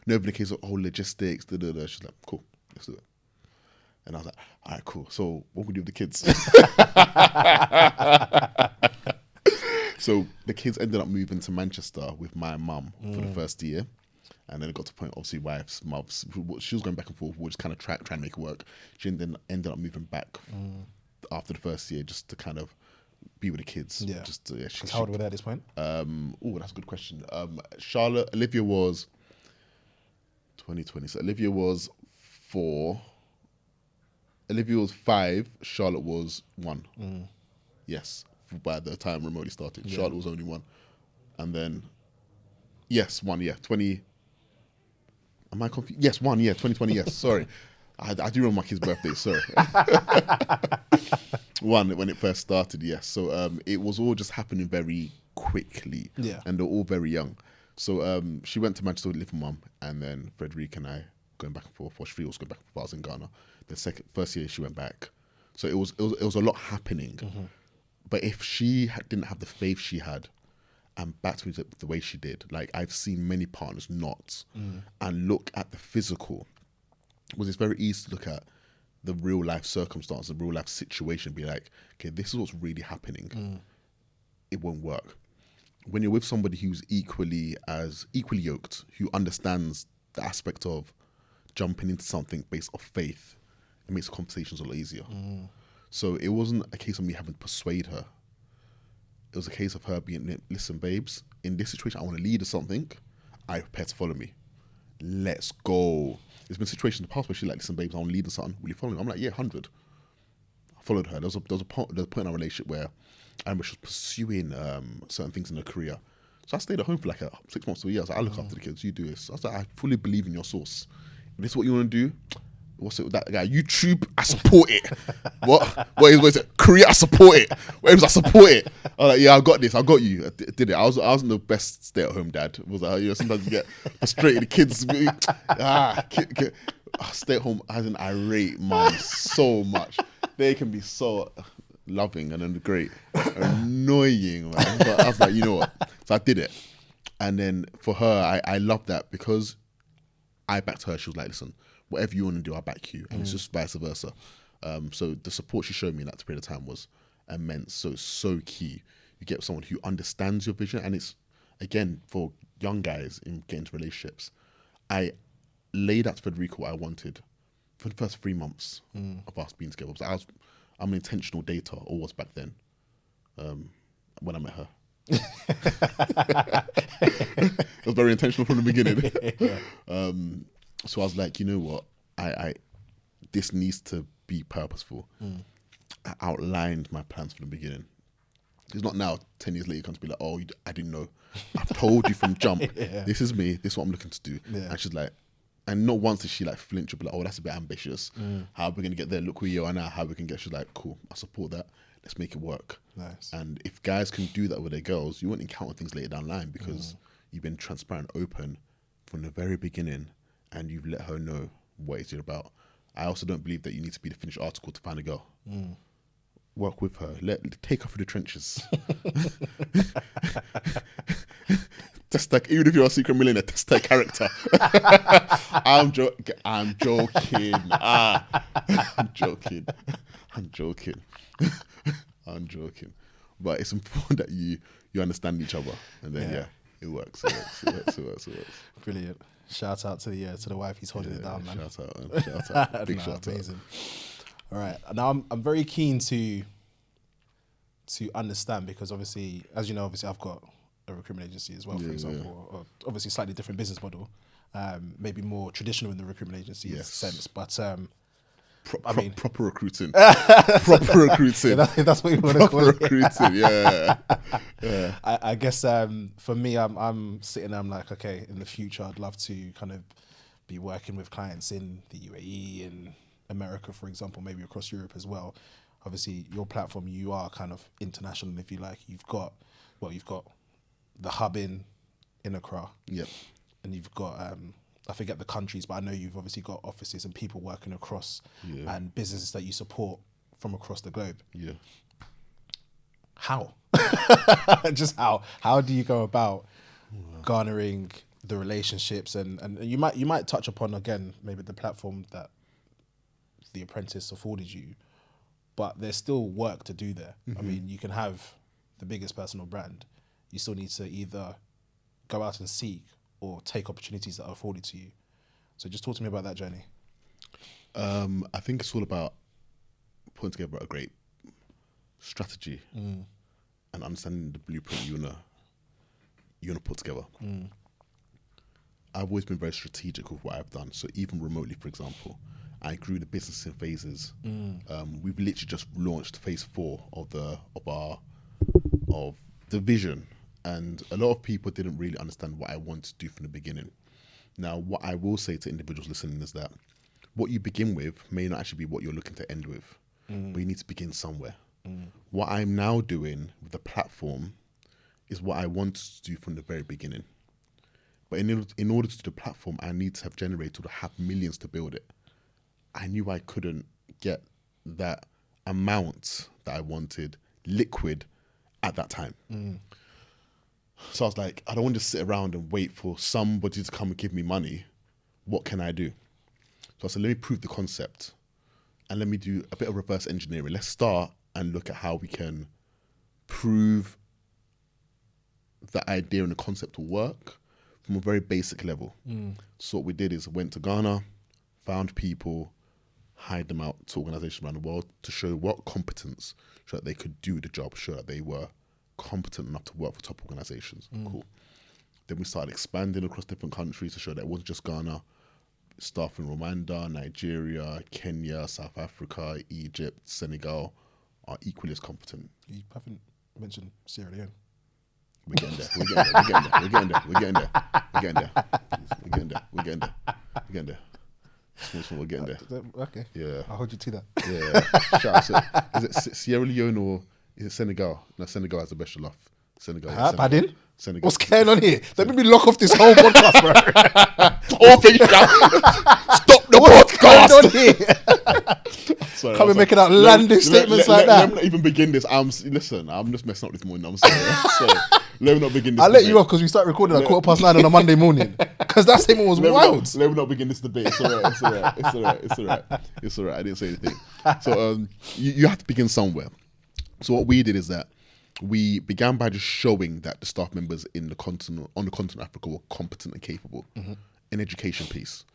Never in the case of logistics, da. She's like, cool, let's do it. And I was like, all right, cool. So what we do with the kids? So the kids ended up moving to Manchester with my mum for the first year. And then it got to the point, obviously, wife's mum's, she was going back and forth. We'll just kind of try and make it work. She then ended up moving back after the first year just to kind of be with the kids. Yeah.
How old were they at this point?
That's a good question. Olivia was 2020. So Olivia was 4. Olivia was 5. Charlotte was 1. Yes, by the time Remoteli started. Yeah. Charlotte was only 1. And then, 1, 20. Am I confused? Yes, 1, 2020, yes. Sorry. I do remember my kid's birthday, sorry. 1 when it first started, yes. So it was all just happening very quickly. Yeah. And they're all very young. So she went to Manchester to live with mum, and then Frederica and I going back and forth. Or she was going back and forth. I was in Ghana. The first year she went back. So it was a lot happening. But if she didn't have the faith she had, and backed me the way she did, like I've seen many partners not, and look at the physical. Was it's very easy to look at the real life circumstance, the real life situation, be like, okay, this is what's really happening. It won't work. When you're with somebody who's equally yoked, who understands the aspect of jumping into something based off faith, it makes conversations a lot easier. So it wasn't a case of me having to persuade her. It was a case of her being, listen, babes, in this situation, I want to lead or something. I prepare to follow me. Let's go. There's been situations in the past where she's like, listen, babes, I want to lead or something. Will you follow me? I'm like, yeah, 100. I followed her. There was a point in our relationship where I remember she was pursuing certain things in her career. So I stayed at home for like 6 months to a year. I was like, I look after the kids, you do this. I was like, I fully believe in your source. If this is what you want to do, what's it, that guy, YouTube, I support it. What is it? Korea, I support it. Where's I support it? I was like, yeah, I got this, I got you. I did it. I wasn't the best stay-at-home dad. It was like, sometimes you get frustrated, the kids, stay-at-home has an irate mum so much. They can be so loving and then great, annoying, man. But I was like, you know what? So I did it. And then for her, I love that because I backed her. She was like, listen, whatever you want to do, I'll back you. And it's just vice versa. So the support she showed me in that period of time was immense. So it's so key. You get someone who understands your vision. And it's, again, for young guys in getting into relationships, I laid out to Federico what I wanted for the first 3 months of us being together. I'm an intentional dater, or was back then, when I met her. It was very intentional from the beginning. So I was like, you know what? I this needs to be purposeful. I outlined my plans from the beginning. It's not now, 10 years later, you come to be like, oh, I didn't know. I've told you from jump. This is me. This is what I'm looking to do. And she's like, and not once did she like flinch or be like, oh, that's a bit ambitious. How are we going to get there? Look where you are now. How we can get, she's like, cool, I support that. Let's make it work.
Nice.
And if guys can do that with their girls, you won't encounter things later down the line because you've been transparent, open from the very beginning, and you've let her know what it's about. I also don't believe that you need to be the finished article to find a girl. Work with her. Take her through the trenches. Test that, even if you're a secret millionaire, test that character. I'm joking. I'm joking. I'm joking. But it's important that you understand each other, and then it works. It works.
Brilliant. Shout out to the wife. He's holding it down, man.
Shout out. Big shout
amazing. All right. Now I'm very keen to understand, because obviously, as you know, obviously I've got a recruitment agency as well, for example, or obviously slightly different business model, maybe more traditional in the recruitment agency sense, but I mean,
proper recruiting. Proper recruiting.
That's what you want to call it.
Recruiting, yeah.
I guess for me, I'm sitting there, I'm like, okay, in the future, I'd love to kind of be working with clients in the UAE, in America, for example, maybe across Europe as well. Obviously, your platform, you are kind of international, if you like. You've got the hub in Accra.
Yep.
And you've got, I forget the countries, but I know you've obviously got offices and people working across and businesses that you support from across the globe.
Yeah.
How? Just how? How do you go about garnering the relationships? And you might touch upon, again, maybe the platform that The Apprentice afforded you, but there's still work to do there. I mean, you can have the biggest personal brand. You still need to either go out and seek or take opportunities that are afforded to you. So just talk to me about that journey.
I think it's all about putting together a great strategy and understanding the blueprint you wanna put together. I've always been very strategic with what I've done. So even remotely, for example, I grew the business in phases. We've literally just launched phase 4 of the vision. And a lot of people didn't really understand what I wanted to do from the beginning. Now, what I will say to individuals listening is that what you begin with may not actually be what you're looking to end with, but you need to begin somewhere. What I'm now doing with the platform is what I wanted to do from the very beginning. But in order to do the platform, I need to have generated or have millions to build it. I knew I couldn't get that amount that I wanted liquid at that time. So I was like, I don't want to sit around and wait for somebody to come and give me money. What can I do? So I said, let me prove the concept. and let me do a bit of reverse engineering. Let's start and look at how we can prove the idea and the concept will work from a very basic level. So what we did is went to Ghana, found people, hired them out to organizations around the world to show what competence, so that they could do the job, show that they were competent enough to work for top organizations. Cool. Then we started expanding across different countries to show that it wasn't just Ghana. Staff in Rwanda, Nigeria, Kenya, South Africa, Egypt, Senegal are equally as competent.
You haven't mentioned Sierra Leone.
We're getting there. We're getting there. We're getting there. We're getting there. We're getting there. We're getting there. We're getting there. We're getting there. We're getting there.
Okay.
Yeah.
I'll hold you to that.
Yeah. Shout out. So, is it Sierra Leone or is it Senegal? No, Senegal has the best jollof. Senegal.
Pardon?
Senegal.
What's going on here? Let me lock off this whole podcast, bro.
All things stop the podcast.
What's going on here?
Sorry,
Coming making outlandish statements like that.
Let me not even begin this. I'm just messing up this morning. I'm sorry. Let me not begin this.
I'll let you off because we start recording at 9:15 on a Monday morning. Because that statement was wild.
Let me not begin this debate. It's all right. It's all right. I didn't say anything. So you have to begin somewhere. So what we did is that we began by just showing that the staff members on the continent of Africa were competent and capable in education piece.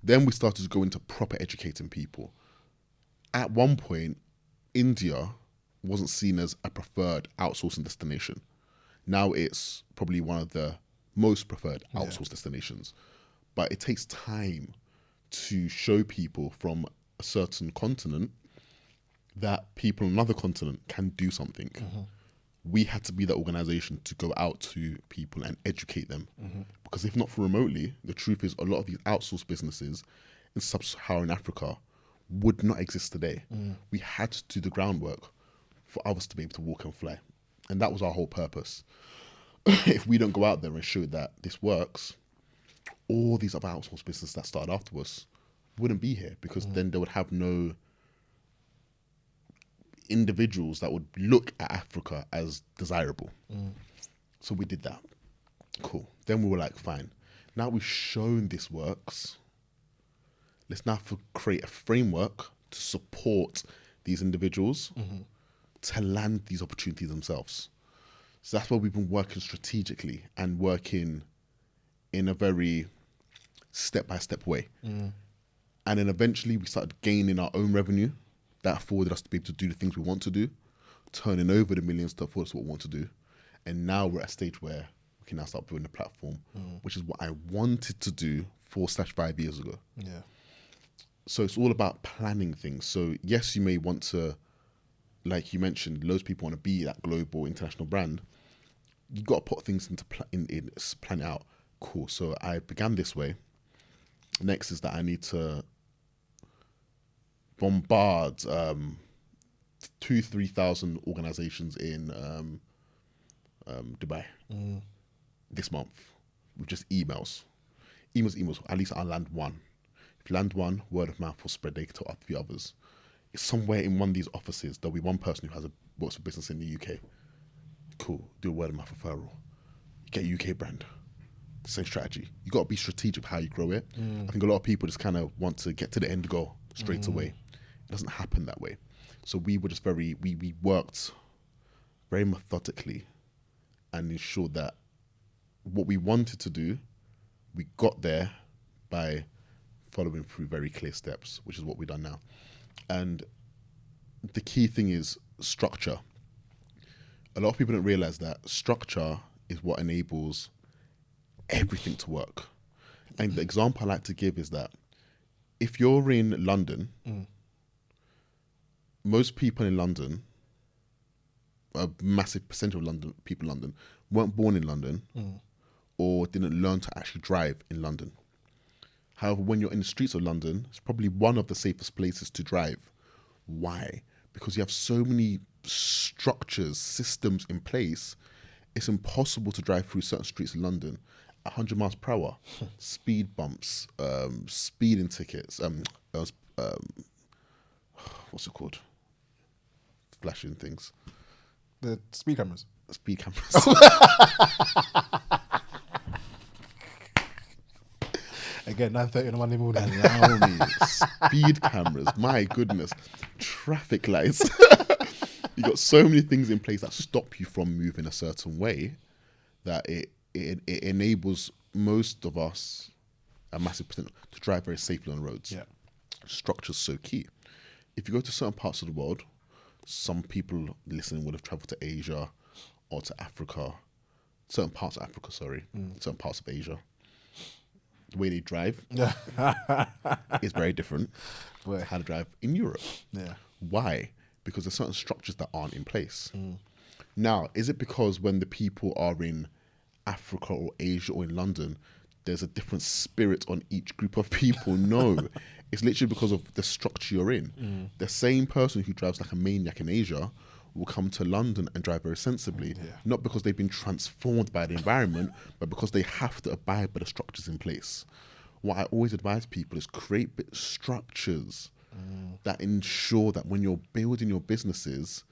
Then we started to go into proper educating people. At one point, India wasn't seen as a preferred outsourcing destination. Now it's probably one of the most preferred outsourced destinations. But it takes time to show people from a certain continent that people on another continent can do something. We had to be that organization to go out to people and educate them. Because if not for Remoteli, the truth is a lot of these outsourced businesses in sub-Saharan Africa would not exist today. We had to do the groundwork for others to be able to walk and fly. And that was our whole purpose. If we don't go out there and show that this works, all these other outsourced businesses that started after us wouldn't be here, because then they would have no individuals that would look at Africa as desirable. So we did that. Cool. Then we were like, fine. Now we've shown this works. Let's now create a framework to support these individuals to land these opportunities themselves. So that's why we've been working strategically and working in a very step-by-step way. And then eventually we started gaining our own revenue that afforded us to be able to do the things we want to do, turning over the millions to afford us what we want to do. And now we're at a stage where we can now start building a platform, which is what I wanted to do 4/5 years ago.
Yeah.
So it's all about planning things. So yes, you may want to, like you mentioned, loads of people want to be that global international brand. You got to put things into plan it out. Cool. So I began this way. Next is that I need to bombard 2,000-3,000 organizations in Dubai this month with just emails. At least I'll land one. If you land one, word of mouth will spread. They can tell the others. It's somewhere in one of these offices. There'll be one person who works for business in the UK. Cool. Do a word of mouth referral. Get a UK brand. Same strategy. You got to be strategic with how you grow it. I think a lot of people just kind of want to get to the end goal straight away. It doesn't happen that way. So we were just we worked very methodically and ensured that what we wanted to do, we got there by following through very clear steps, which is what we've done now. And the key thing is structure. A lot of people don't realize that structure is what enables everything to work. And the example I like to give is that if you're in London, most people in London, a massive percentage of people in London, weren't born in London or didn't learn to actually drive in London. However, when you're in the streets of London, it's probably one of the safest places to drive. Why? Because you have so many structures, systems in place, it's impossible to drive through certain streets in London 100 miles per hour. Speed bumps, speeding tickets, what's it called? Flashing things.
The speed cameras.
Speed cameras.
Again, 9:30 on a Monday morning.
Allow me. Speed cameras, my goodness. Traffic lights. You got so many things in place that stop you from moving a certain way that it enables most of us, a massive percent, to drive very safely on roads.
Yeah.
Structure's so key. If you go to certain parts of the world, some people listening would have traveled to Asia or to Africa, certain parts of Africa, certain parts of Asia. The way they drive is very different to how to drive in Europe.
Yeah.
Why? Because there's certain structures that aren't in place. Now, is it because when the people are in Africa or Asia or in London, there's a different spirit on each group of people? No. It's literally because of the structure you're in. The same person who drives like a maniac in Asia will come to London and drive very sensibly, not because they've been transformed by the environment, but because they have to abide by the structures in place. What I always advise people is create structures that ensure that when you're building your businesses,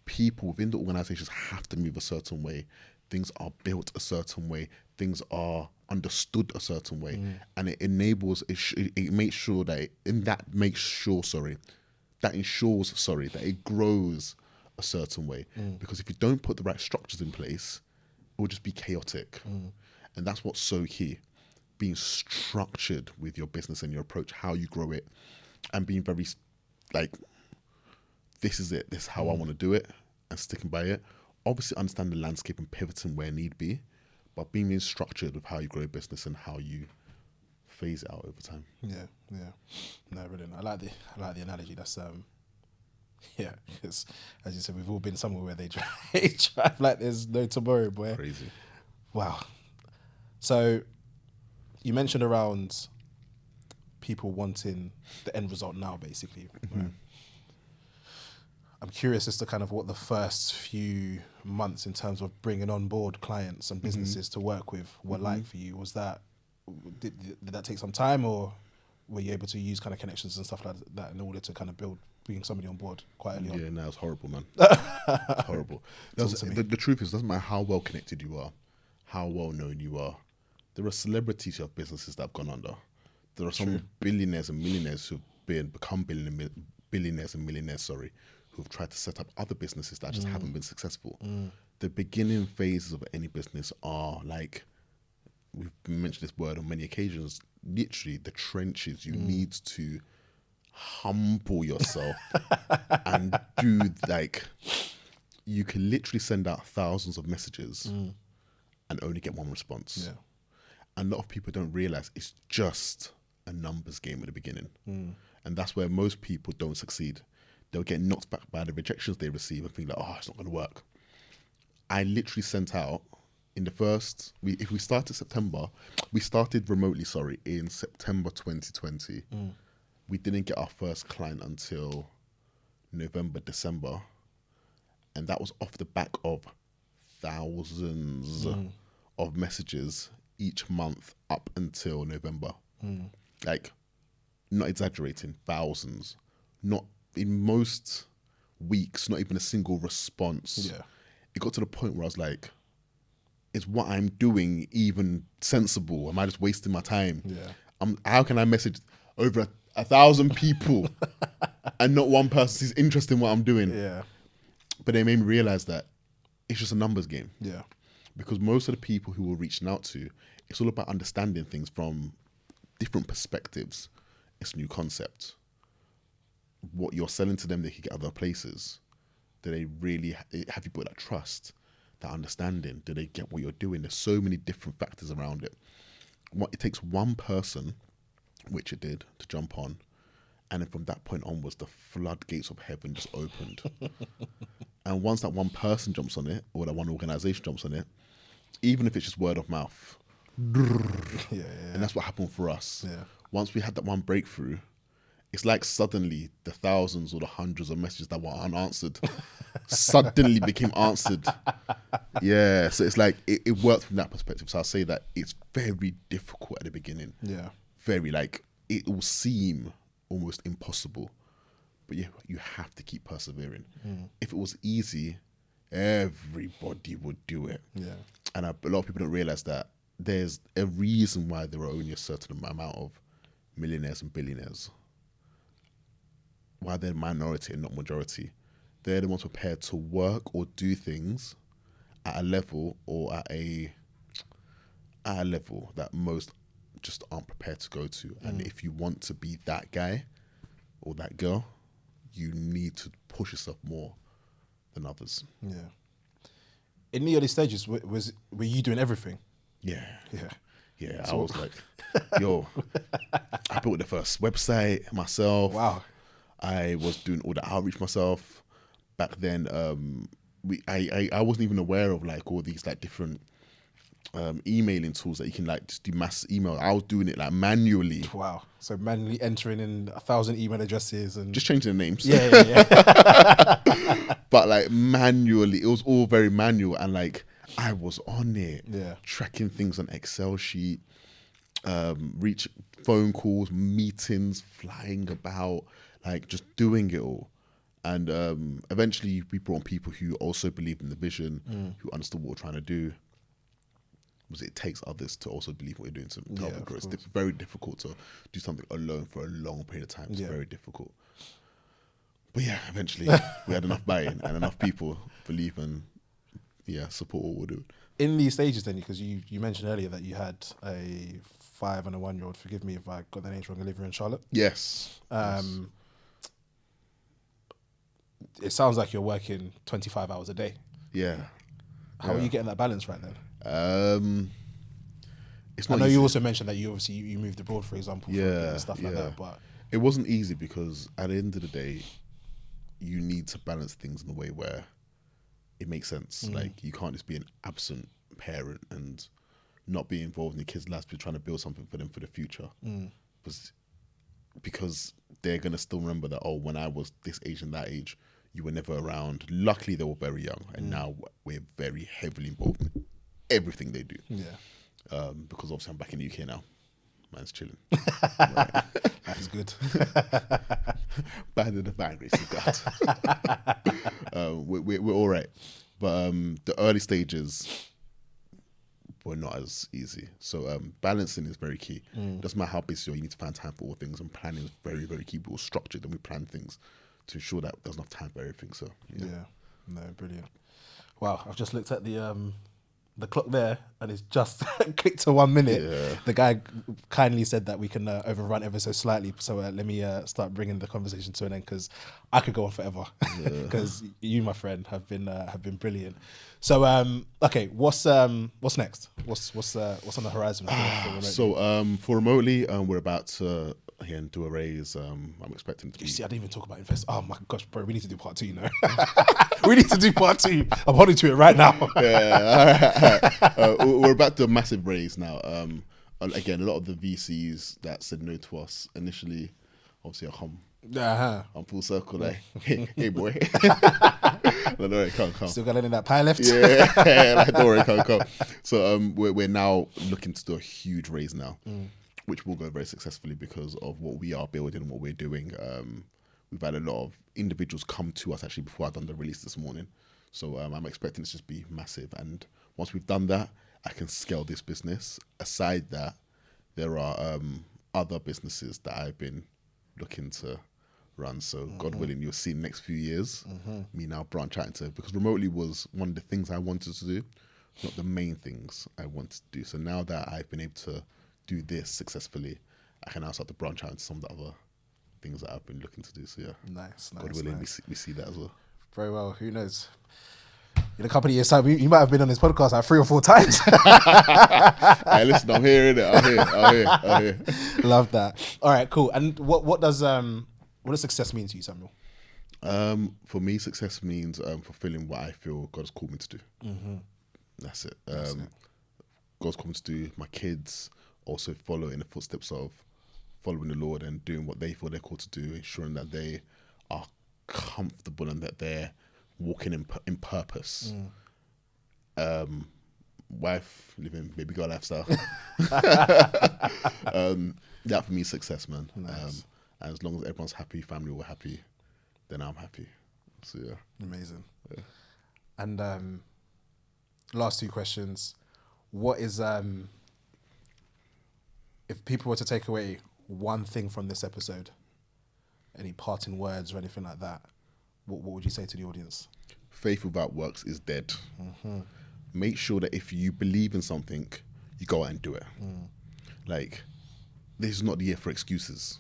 people within the organizations have to move a certain way. Things are built a certain way. Things are understood a certain way. And it enables, it makes sure that, that ensures that it grows a certain way. Because if you don't put the right structures in place, it will just be chaotic. And that's what's so key. Being structured with your business and your approach, how you grow it, and being very like, this is it, this is how I want to do it, and sticking by it. Obviously understand the landscape and pivoting where need be, but being structured with how you grow a business and how you phase it out over time.
Yeah. No, brilliant. I like the analogy. That's because as you said, we've all been somewhere where they drive like there's no tomorrow, boy.
Crazy.
Wow. So you mentioned around people wanting the end result now, basically. Right? I'm curious as to kind of what the first few months in terms of bringing on board clients and businesses to work with were like for you. Was that, did that take some time, or were you able to use kind of connections and stuff like that in order to kind of bring somebody on board quite early on?
Yeah, no, it's horrible, man. It's horrible. The truth is, it doesn't matter how well connected you are, how well known you are. There are celebrities who have businesses that have gone under. There are some billionaires and millionaires who've become billionaires and millionaires, who've tried to set up other businesses that just haven't been successful. The beginning phases of any business are like, we've mentioned this word on many occasions, literally the trenches. You need to humble yourself and do you can literally send out thousands of messages and only get one response.
Yeah.
And a lot of people don't realize it's just a numbers game at the beginning. And that's where most people don't succeed. They'll get knocked back by the rejections they receive and think like, oh, it's not going to work. I literally sent out in the first, if we started September, we started remotely, in September 2020. We didn't get our first client until November, December. And that was off the back of thousands of messages each month up until November. Like, not exaggerating, thousands. Not in most weeks, not even a single response.
Yeah.
It got to the point where I was like, is what I'm doing even sensible? Am I just wasting my time?
Yeah.
How can I message over 1,000 people and not one person sees interest in what I'm doing?
Yeah.
But they made me realize that it's just a numbers game.
Yeah.
Because most of the people who we're reaching out to, it's all about understanding things from different perspectives. It's a new concept. What you're selling to them, they could get other places. Do they really have you built that trust, that understanding? Do they get what you're doing? There's so many different factors around it. It takes one person, which it did, to jump on, and then from that point onwards, the floodgates of heaven just opened. And once that one person jumps on it, or that one organization jumps on it, even if it's just word of mouth, and that's what happened for us.
Yeah.
Once we had that one breakthrough, it's like suddenly the thousands or the hundreds of messages that were unanswered suddenly became answered. Yeah, so it's like it worked from that perspective. So I'll say that it's very difficult at the beginning.
Yeah.
Very, it will seem almost impossible, but you have to keep persevering. If it was easy, everybody would do it.
Yeah.
And a lot of people don't realize that there's a reason why there are only a certain amount of millionaires and billionaires. Why they're minority and not majority. They're the ones prepared to work or do things at a level or at a level that most just aren't prepared to go to. And if you want to be that guy or that girl, you need to push yourself more than others.
Yeah. In the early stages, were you doing everything?
Yeah.
Yeah.
Yeah,
So
I was like, yo, I built the first website myself.
Wow.
I was doing all the outreach myself. Back then, I wasn't even aware of like all these like different emailing tools that you can like just do mass email. I was doing it like manually.
Wow. So manually entering in 1,000 email addresses and
Just changing the names.
yeah.
But like manually, it was all very manual, and like I was on it, tracking things on Excel sheet, reach phone calls, meetings, flying about, like just doing it all. And eventually we brought on people who also believed in the vision, who understood what we're trying to do. Because it takes others to also believe what you're doing to help it grow. It's very difficult to do something alone for a long period of time. It's very difficult. But yeah, eventually we had enough buy-in and enough people believe and support what we're doing.
In these stages then, because you mentioned earlier that you had a 5 and a 1-year-old, forgive me if I got the names wrong, living in Charlotte.
Yes.
It sounds like you're working 25 hours a day.
Yeah.
How are you getting that balance right then?
It's
I
not
know
easy.
you also mentioned that you moved abroad, for example, and stuff like that. But
it wasn't easy because at the end of the day, you need to balance things in a way where it makes sense. Like you can't just be an absent parent and not be involved in your kids' lives, but trying to build something for them for the future. Because they're gonna still remember that, oh, when I was this age and that age, you were never around. Luckily, they were very young, and now we're very heavily involved in everything they do.
yeah,
Because obviously I'm back in the UK now. Man's chilling.
that is good.
Better than the bad grace of God. We're all right, but the early stages were not as easy. So balancing is very key. Doesn't matter how busy you are, you need to find time for all things, and planning is very, very key. We're structured and we plan things to ensure that there's enough time for everything. So
No, brilliant. Wow, I've just looked at the clock there, and it's just clicked to 1 minute.
Yeah.
The guy kindly said that we can overrun ever so slightly. So let me start bringing the conversation to an end, because I could go on forever. Because you, my friend, have been brilliant. So okay, what's next? What's on the horizon? For Remoteli?
So for Remoteli, we're about to again do a raise. I'm expecting to be.
You see, I didn't even talk about invest. Oh my gosh, bro, we need to do part 2. You know, we need to do part 2. I'm holding to it right now.
We're about to do a massive raise now. Again, a lot of the VCs that said no to us initially, obviously, I'm full circle. Like, hey boy, no, don't worry, come.
Still got any of that pie left?
Yeah, like, don't worry, come. So we're now looking to do a huge raise now, which will go very successfully because of what we are building and what we're doing. We've had a lot of individuals come to us actually before I've done the release this morning. So I'm expecting it to just be massive. And once we've done that, I can scale this business. Aside that, there are other businesses that I've been looking to run. So God willing, you'll see in the next few years me now branch out into, because Remoteli was one of the things I wanted to do, not the main things I wanted to do. So now that I've been able to do this successfully, I can now start to branch out into some of the other things that I've been looking to do. So yeah,
nice.
God willing, we see that as well.
Very well. Who knows? In a couple of years' time, you might have been on this podcast like 3 or 4 times.
Hey, listen, I'm here, innit? I'm here.
Love that. All right, cool. And what does success mean to you, Samuel?
For me, success means fulfilling what I feel God has called me to do. That's it. God's called me to do. My kids also follow in the footsteps of following the Lord and doing what they feel they're called to do, ensuring that they are comfortable and that they're walking in purpose. Wife, living baby girl lifestyle. That for me is success, man.
Nice.
And as long as everyone's happy, family were happy, then I'm happy. So yeah.
Amazing. Yeah. And last 2 questions. What is if people were to take away one thing from this episode, any parting words or anything like that, what would you say to the audience?
Faith without works is dead. Make sure that if you believe in something, you go out and do it. Like, this is not the year for excuses.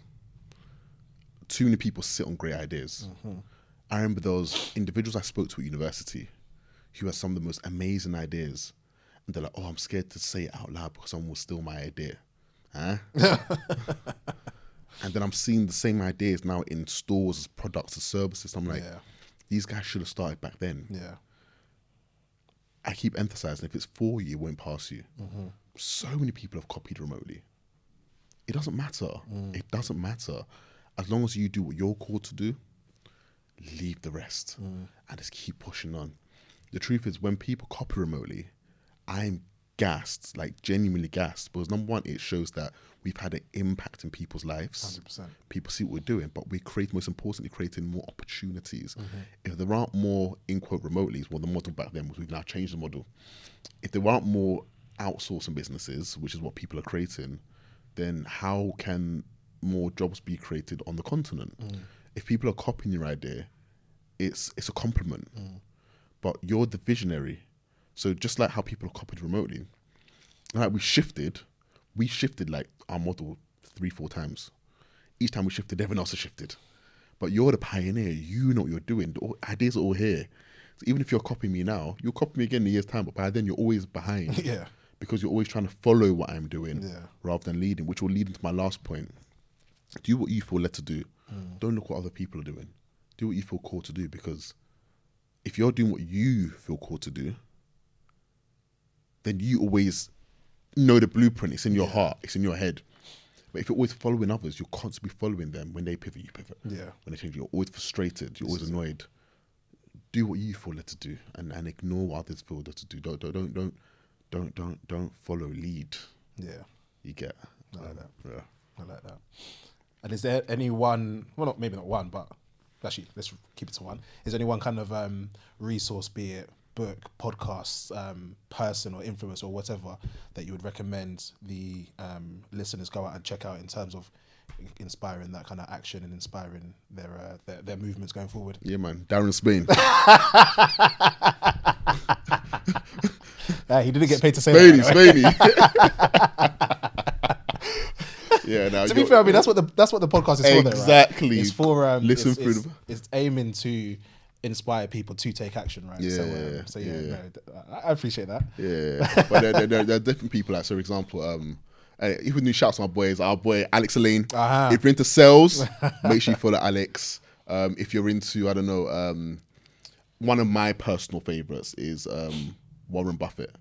Too many people sit on great ideas. I remember those individuals I spoke to at university who had some of the most amazing ideas. And they're like, oh, I'm scared to say it out loud because someone will steal my idea. Huh? And then I'm seeing the same ideas now in stores as products, as services. I'm like, these guys should have started back then.
Yeah.
I keep emphasizing, if it's for you, it won't pass you. So many people have copied remotely. It doesn't matter. It doesn't matter. As long as you do what you're called to do, leave the rest and just keep pushing on. The truth is, when people copy remotely, I'm gassed, like genuinely gassed, because number one, it shows that we've had an impact in people's lives.
100%.
People see what we're doing, but we create, most importantly, creating more opportunities. If there aren't more, in quote, remotely, well, the model back then was, we've now changed the model. If there aren't more outsourcing businesses, which is what people are creating, then how can more jobs be created on the continent? If people are copying your idea, it's a compliment. But you're the visionary. So just like how people are copied remotely, like we shifted like our model 3-4 times. Each time we shifted, everyone else has shifted. But you're the pioneer. You know what you're doing. The ideas are all here. So even if you're copying me now, you'll copy me again in a year's time, but by then you're always behind.
Yeah.
Because you're always trying to follow what I'm doing rather than leading, which will lead into my last point. Do what you feel led to do. Don't look what other people are doing. Do what you feel called to do, because if you're doing what you feel called to do, then you always know the blueprint. It's in your heart. It's in your head. But if you're always following others, you're constantly following them. When they pivot, you pivot.
Yeah.
When they change, you're always frustrated. You're always annoyed. Do what you feel led to do, and ignore what others feel led to do. Don't follow, lead.
Yeah.
You get.
I like that.
Yeah.
I like that. And is there any one, well, maybe not one, but actually, let's keep it to one. Is there any one kind of resource, be it book, podcast, person or influencer or whatever, that you would recommend the listeners go out and check out in terms of inspiring that kind of action and inspiring their movements going forward?
Yeah, man. Darren Spain.
He didn't get paid to say
Spainy.
Yeah, now to be fair, I mean that's what the podcast is for.
Exactly.
Though, right? It's for
listen through.
It's aiming to inspire people to take action, right?
Yeah.
No, I appreciate that.
Yeah, but there are different people. Like, so for example, even new shouts to my boys. Our boy Alex Elaine. If you're into sales, make sure you follow Alex. If you're into, I don't know, one of my personal favorites is Warren Buffett.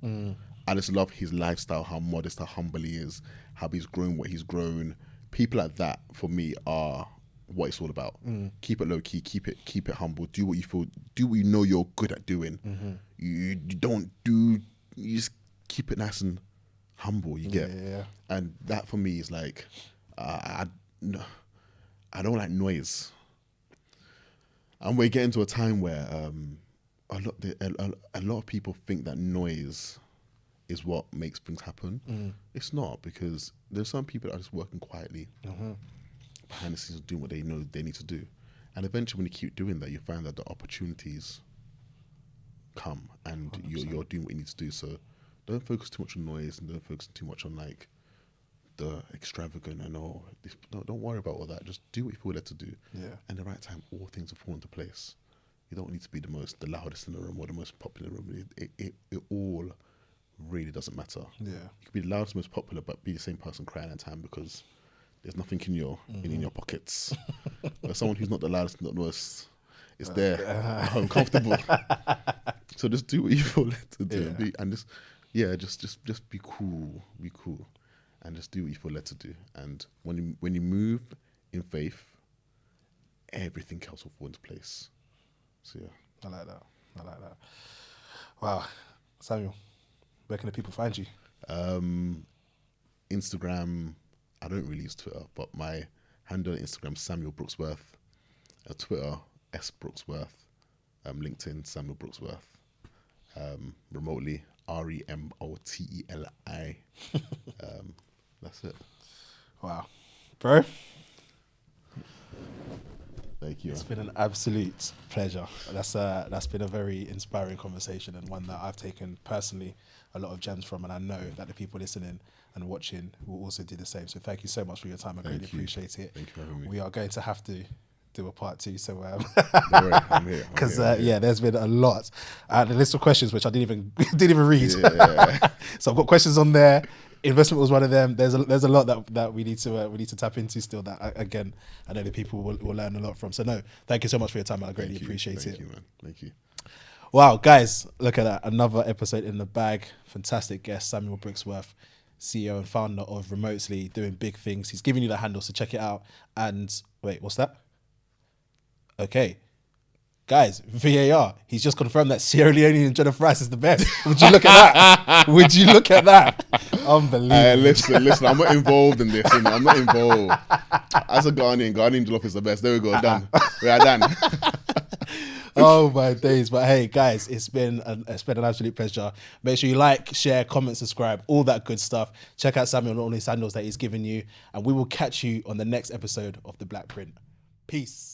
I just love his lifestyle, how modest, how humble he is, how he's grown what he's grown. People like that, for me, are what it's all about. Keep it low key, keep it humble. Do what you feel, do what you know you're good at doing. You don't do, you just keep it nice and humble. You get, and that for me is like, I don't like noise, and we're getting to a time where a lot of people think that noise is what makes things happen. It's not, because there's some people that are just working quietly behind the scenes, doing what they know they need to do. And eventually when you keep doing that, you find that the opportunities come and you're doing what you need to do. So don't focus too much on noise, and don't focus too much on like the extravagant and all. Don't worry about all that. Just do what you feel led to do. And at the right time, all things will fall into place. You don't need to be the loudest in the room or the most popular in the room. It all really doesn't matter. You could be the loudest, most popular, but be the same person crying at time, because there's nothing in your pockets. But someone who's not the loudest, not the most, is there, uncomfortable. So just do what you feel led to do, just be cool, and just do what you feel led to do. And when you move in faith, everything else will fall into place. So yeah,
I like that. Wow, Samuel, where can the people find you?
Instagram. I don't really use Twitter, but my handle on Instagram is Samuel Brooksworth. Twitter, S Brooksworth. LinkedIn, Samuel Brooksworth. Remotely, Remoteli. That's it.
Wow, bro.
Thank you.
It's been an absolute pleasure. That's been a very inspiring conversation, and one that I've taken personally a lot of gems from, and I know that the people listening and watching will also do the same. So thank you so much for your time. I greatly appreciate it.
Thank you for having me.
We are going to have to do a part 2. So
Don't worry, I'm here.
because yeah, there's been a lot. The list of questions which I didn't even read.
Yeah.
So I've got questions on there. Investment was one of them. There's a lot that we need to tap into still. That again, I know the people will learn a lot from. So no, thank you so much for your time. I greatly appreciate it.
Thank you, man. Thank you.
Wow, guys, look at that. Another episode in the bag. Fantastic guest, Samuel Brooksworth, CEO and founder of Remoteli, doing big things. He's giving you the handle, so check it out. And wait, what's that? Okay. Guys, VAR. He's just confirmed that Sierra Leone and Jennifer Rice is the best. Would you look at that? Would you look at that? Unbelievable.
Listen, I'm not involved in this. I'm not involved. As a Ghanaian jollof is the best. There we go, done. We are done.
Oh my days. But hey, guys, it's been an absolute pleasure. Make sure you like, share, comment, subscribe, all that good stuff. Check out Samuel and all his handles that he's given you. And we will catch you on the next episode of The Blackprint. Peace.